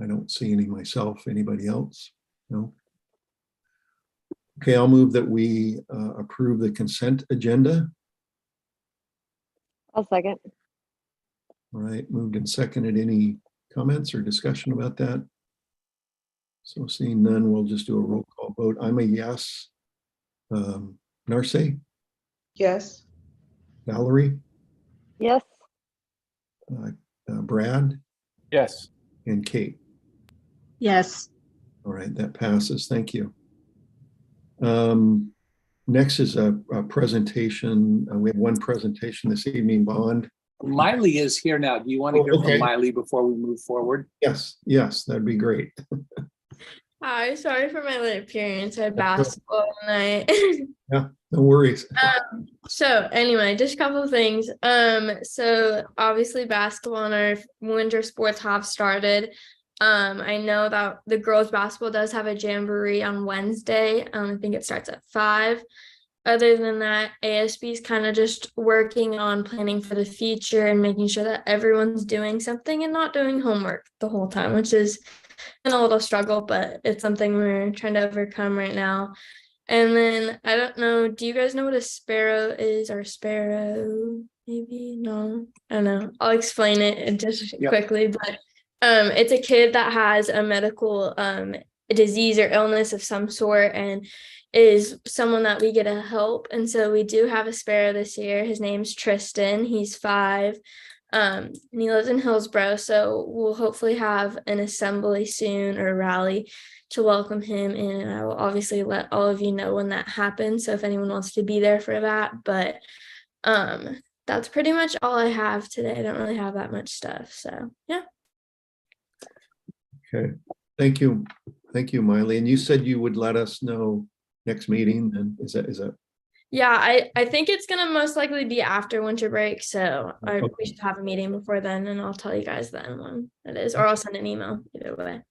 I don't see any myself. Anybody else? No? Okay, I'll move that we approve the consent agenda. I'll second. All right, moved and seconded. Any comments or discussion about that? So seeing none, we'll just do a roll call vote. I'm a yes. Narce? Yes. Valerie? Yes. Brad? Yes. And Kate? Yes. All right, that passes. Thank you. Next is a presentation. We have one presentation this evening, Bond. Miley is here now. Do you want to hear okay. from Miley before we move forward? Yes, that'd be great. Hi, sorry for my late appearance. I had basketball tonight. Yeah, no worries. So anyway, just a couple of things. So obviously basketball and our winter sports have started. I know that the girls basketball does have a jamboree on Wednesday. I think it starts at 5. Other than that, ASB is kind of just working on planning for the future and making sure that everyone's doing something and not doing homework the whole time, which is been a little struggle, but it's something we're trying to overcome right now. And then I don't know, do you guys know what a sparrow is, or sparrow? Maybe no, I don't know. I'll explain it just quickly, but it's a kid that has a medical disease or illness of some sort and is someone that we get to help. And so we do have a sparrow this year. His name's Tristan. He's 5. And he lives in Hillsborough. So we'll hopefully have an assembly soon, or a rally, to welcome him in. And I will obviously let all of you know when that happens. So if anyone wants to be there for that, but that's pretty much all I have today. I don't really have that much stuff. So yeah. Okay, thank you. Thank you, Miley. And you said you would let us know next meeting, and is that? Yeah, I think it's gonna most likely be after winter break. So we should have a meeting before then, and I'll tell you guys then when it is, or I'll send an email, either way.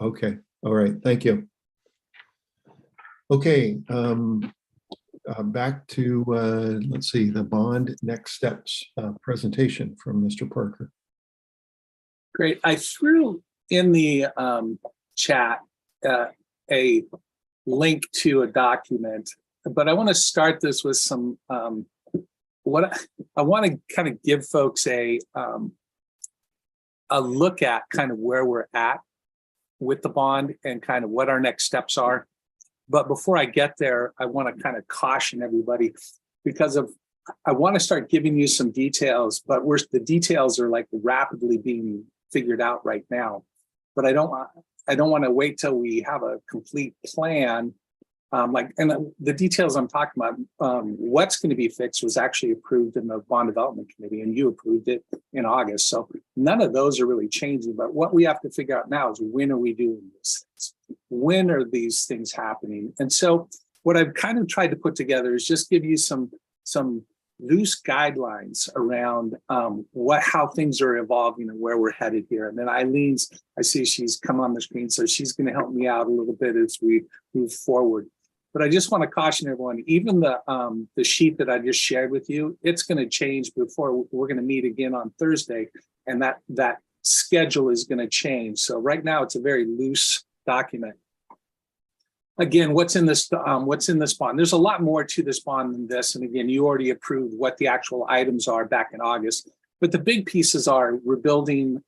Okay, all right, thank you. Okay, back to, let's see, the bond next steps presentation from Mr. Parker. Great. I threw in the chat a link to a document, but I want to start this with some, what I want to kind of give folks a look at kind of where we're at with the bond and kind of what our next steps are. But before I get there, I want to kind of caution everybody because I want to start giving you some details, but the details are like rapidly being figured out right now. But I don't want to wait till we have a complete plan. And the details I'm talking about, what's going to be fixed was actually approved in the bond development committee, and you approved it in August. So none of those are really changing. But what we have to figure out now is, when are we doing these things? When are these things happening? And so what I've kind of tried to put together is just give you some loose guidelines around how things are evolving and where we're headed here. And then Eileen's, I see she's come on the screen, so she's going to help me out a little bit as we move forward. But I just want to caution everyone, even the sheet that I just shared with you, it's going to change before we're going to meet again on Thursday, and that schedule is going to change. So right now it's a very loose document. Again, what's in this bond? There's a lot more to this bond than this. And again, you already approved what the actual items are back in August. But the big pieces are rebuilding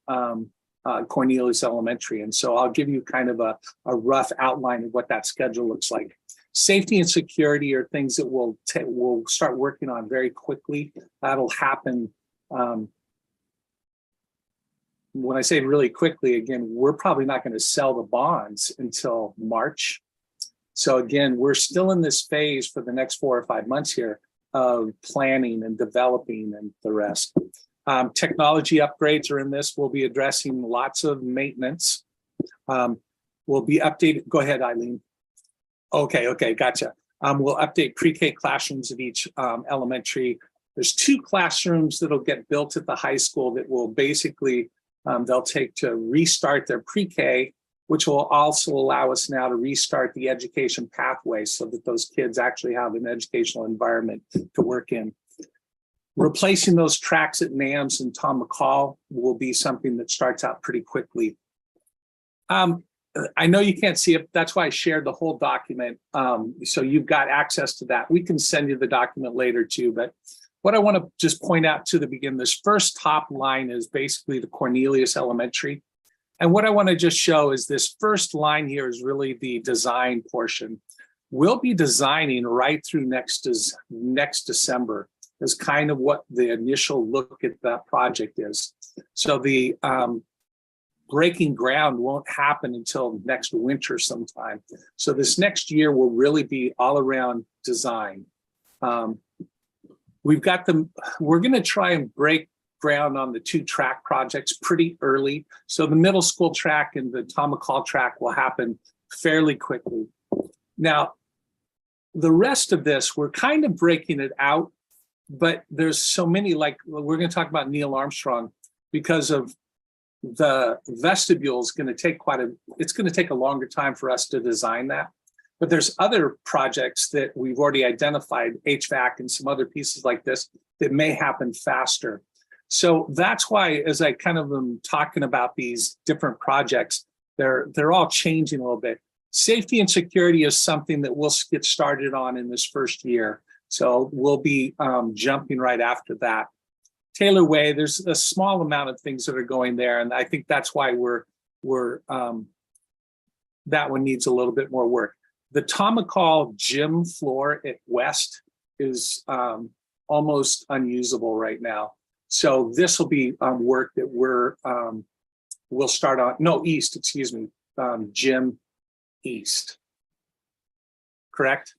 Cornelius Elementary. And so I'll give you kind of a rough outline of what that schedule looks like. Safety and security are things that we'll start working on very quickly. That'll happen. When I say really quickly, again, we're probably not going to sell the bonds until March. So again, we're still in this phase for the next 4 or 5 months here of planning and developing and the rest. Technology upgrades are in this. We'll be addressing lots of maintenance. We'll be updated. Go ahead, Eileen. Okay, gotcha. We'll update pre-K classrooms at each elementary. There's 2 classrooms that'll get built at the high school that will basically, they'll take to restart their pre-K, which will also allow us now to restart the education pathway so that those kids actually have an educational environment to work in. Replacing those tracks at NAMS and Tom McCall will be something that starts out pretty quickly. I know you can't see it. That's why I shared the whole document. So you've got access to that. We can send you the document later too. But what I want to just point out to the beginning, this first top line is basically the Cornelius Elementary. And what I want to just show is this first line here is really the design portion. We'll be designing right through next December is kind of what the initial look at that project is. So the breaking ground won't happen until next winter sometime. So this next year will really be all around design. We're going to try and break ground on the 2 track projects pretty early. So the middle school track and the Tom McCall track will happen fairly quickly. Now, the rest of this, we're kind of breaking it out, but there's so many, like we're going to talk about Neil Armstrong because of the vestibule is going to take it's going to take a longer time for us to design that. But there's other projects that we've already identified, HVAC and some other pieces like this, that may happen faster. So that's why, as I kind of am talking about these different projects, they're all changing a little bit. safety and security is something that we'll get started on in this first year. So we'll be jumping right after that. Taylor Way, there's a small amount of things that are going there. And I think that's why that one needs a little bit more work. The Tomahawk gym floor at West is almost unusable right now. So this will be work that we'll start on, no, East, excuse me, gym East. Correct?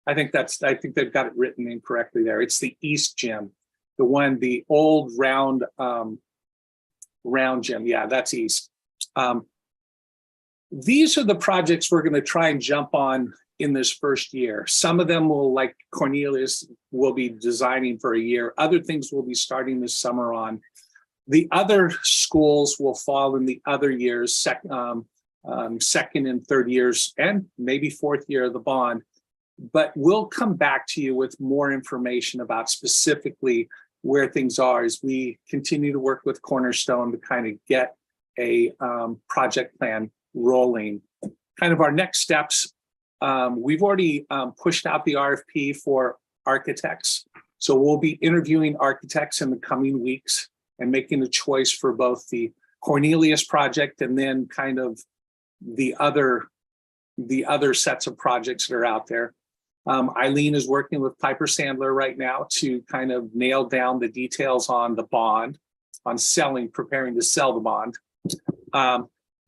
I think they've got it written incorrectly there. It's the East gym, the old round gym. Yeah, that's East. These are the projects we're going to try and jump on in this first year. Some of them will, like Cornelius, will be designing for a year. Other things will be starting this summer on. The other schools will fall in the other years, second and third years, and maybe fourth year of the bond. But we'll come back to you with more information about specifically where things are as we continue to work with Cornerstone to kind of get a project plan rolling. Kind of our next steps, we've already pushed out the RFP for architects. So we'll be interviewing architects in the coming weeks and making a choice for both the Cornelius project and then kind of the other sets of projects that are out there. Eileen is working with Piper Sandler right now to kind of nail down the details on the bond, on preparing to sell the bond.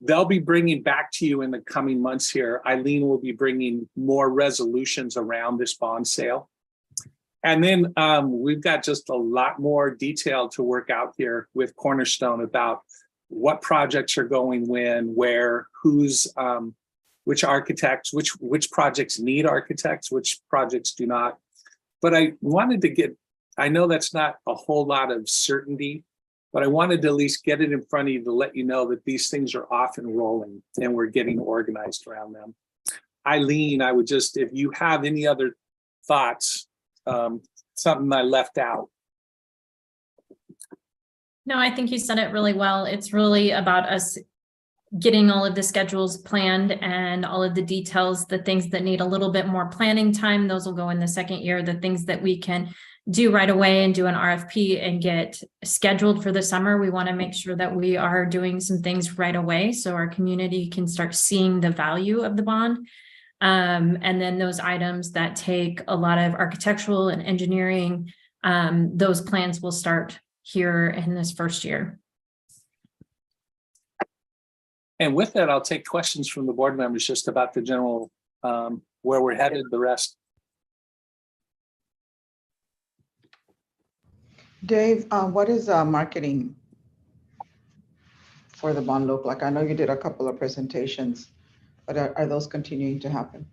They'll be bringing back to you in the coming months here. Eileen will be bringing more resolutions around this bond sale. And then we've got just a lot more detail to work out here with Cornerstone about what projects are going when, where, who's, which architects, which projects need architects, which projects do not. But I wanted to I know that's not a whole lot of certainty, but I wanted to at least get it in front of you to let you know that these things are off and rolling and we're getting organized around them. Eileen, I would just, if you have any other thoughts, something I left out. No, I think you said it really well. It's really about us getting all of the schedules planned and all of the details, the things that need a little bit more planning time, those will go in the second year. The things that we can do right away and do an RFP and get scheduled for the summer, we want to make sure that we are doing some things right away so our community can start seeing the value of the bond. And then those items that take a lot of architectural and engineering, those plans will start here in this first year. And with that, I'll take questions from the board members just about the general, where we're headed, the rest. Dave, what is marketing for the bond look like? I know you did a couple of presentations, but are those continuing to happen?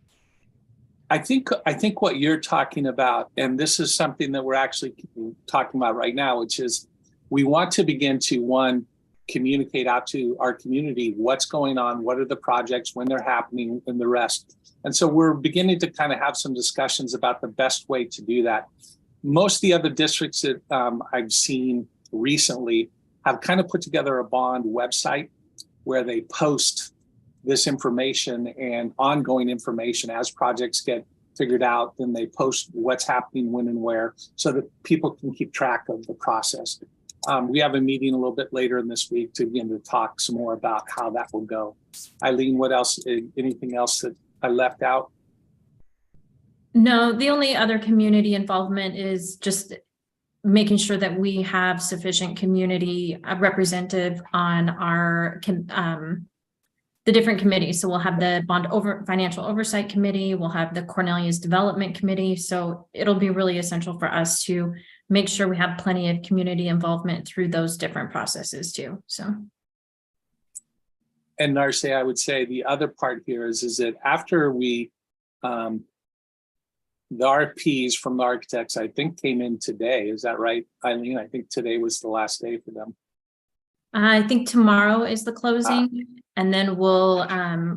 I think what you're talking about, and this is something that we're actually talking about right now, which is we want to begin to, communicate out to our community what's going on, what are the projects, when they're happening, and the rest. And so we're beginning to kind of have some discussions about the best way to do that. Most of the other districts that I've seen recently have kind of put together a bond website where they post this information and ongoing information as projects get figured out. Then they post what's happening, when and where, so that people can keep track of the process. We have a meeting a little bit later in this week to begin to talk some more about how that will go. Eileen, what else? Anything else that I left out? No, the only other community involvement is just making sure that we have sufficient community representative on our the different committees. So we'll have the financial oversight committee, we'll have the Cornelius Development Committee. So it'll be really essential for us to make sure we have plenty of community involvement through those different processes too. So. And Narce, I would say the other part here is that after we, the RFPs from the architects, I think came in today. Is that right, Eileen? I think today was the last day for them. I think tomorrow is the closing, and then we'll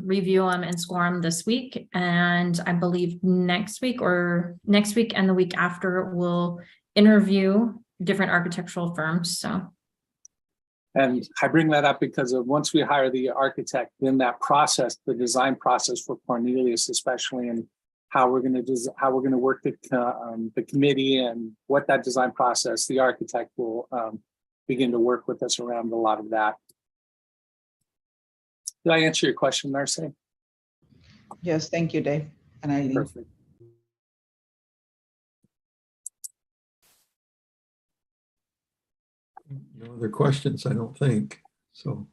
review them and score them this week. And I believe next week and the week after we'll interview different architectural firms. So And I bring that up because of once we hire the architect, then that process, the design process for Cornelius, especially, and how we're going to work the committee and what that design process, the architect will begin to work with us around a lot of that. Did I answer your question, Marcy? Yes, thank you, Dave and Eileen. Perfect. No other questions, I don't think. So,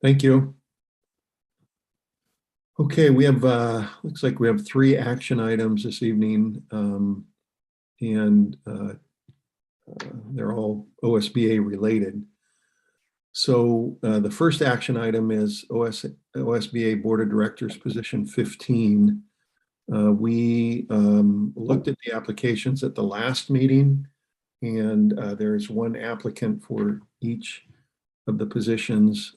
thank you. Okay, we have, looks like we have 3 action items this evening, and they're all OSBA related. So the first action item is OSBA Board of Directors, position 15. We looked at the applications at the last meeting, and there's one applicant for each of the positions.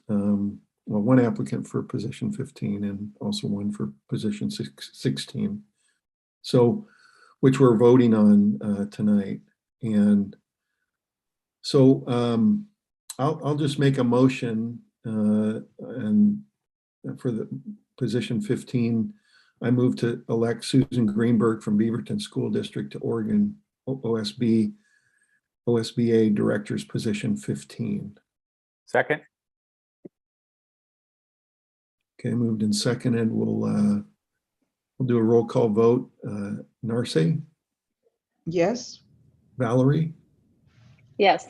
Well, one applicant for position 15 and also one for position 16. So, which we're voting on tonight. And so I'll just make a motion and for the position 15, I move to elect Susan Greenberg from Beaverton School District to Oregon OSBA Director's position 15. Second. Okay, moved and seconded. We'll do a roll call vote. Narce? Yes. Valerie? Yes.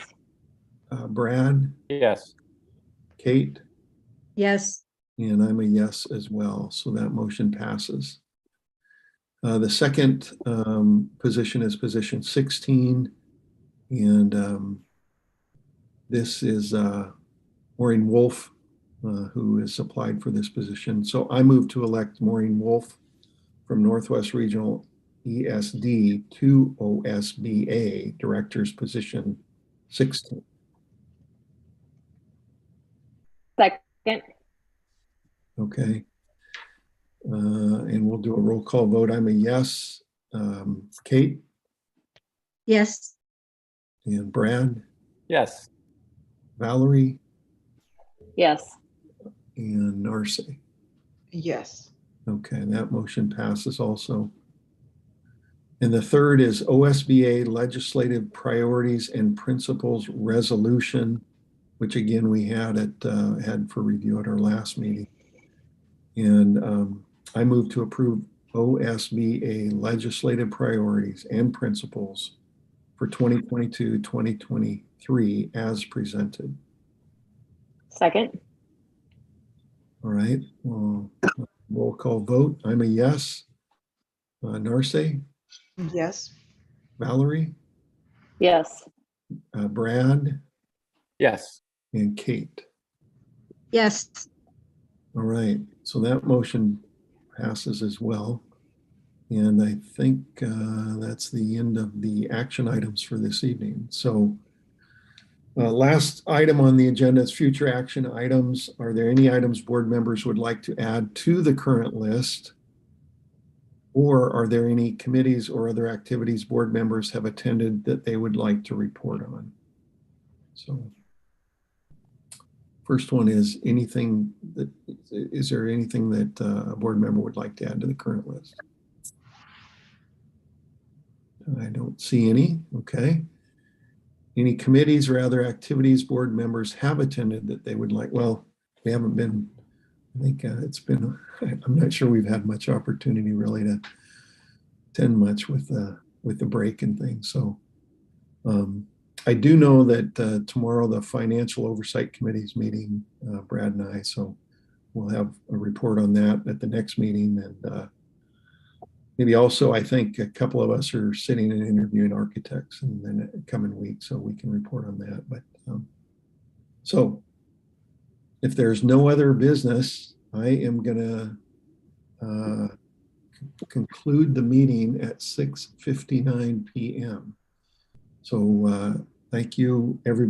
Brad? Yes. Kate? Yes. And I'm a yes as well, so that motion passes. The second position is position 16, and this is Maureen Wolf, who has applied for this position. So I move to elect Maureen Wolf from Northwest Regional ESD to OSBA Director's position 16. Second. Okay. And we'll do a roll call vote. I'm a yes. Kate? Yes. And Brad? Yes. Valerie? Yes. And Narce? Yes. Okay, that motion passes also. And the third is OSBA Legislative Priorities and Principles Resolution, which again we had for review at our last meeting. And I move to approve OSBA Legislative Priorities and Principles for 2022-2023 as presented. Second. All right, roll call vote. I'm a yes. Narce? Yes. Valerie? Yes. Brad? Yes. And Kate? Yes. All right, so that motion passes as well. And I think that's the end of the action items for this evening. So last item on the agenda is future action items. Are there any items board members would like to add to the current list? Or are there any committees or other activities board members have attended that they would like to report on? So first one is is there anything that a board member would like to add to the current list? I don't see any. Okay. Any committees or other activities board members have attended that they would like? Well, we haven't been, I think it's been, I'm not sure we've had much opportunity really to attend much with the break and things. So I do know that tomorrow the Financial Oversight Committee's meeting, Brad and I, so we'll have a report on that at the next meeting. And maybe also, I think a couple of us are sitting and interviewing architects in the coming week, so we can report on that. But so if there's no other business, I am going to conclude the meeting at 6:59 p.m. So thank you, everybody.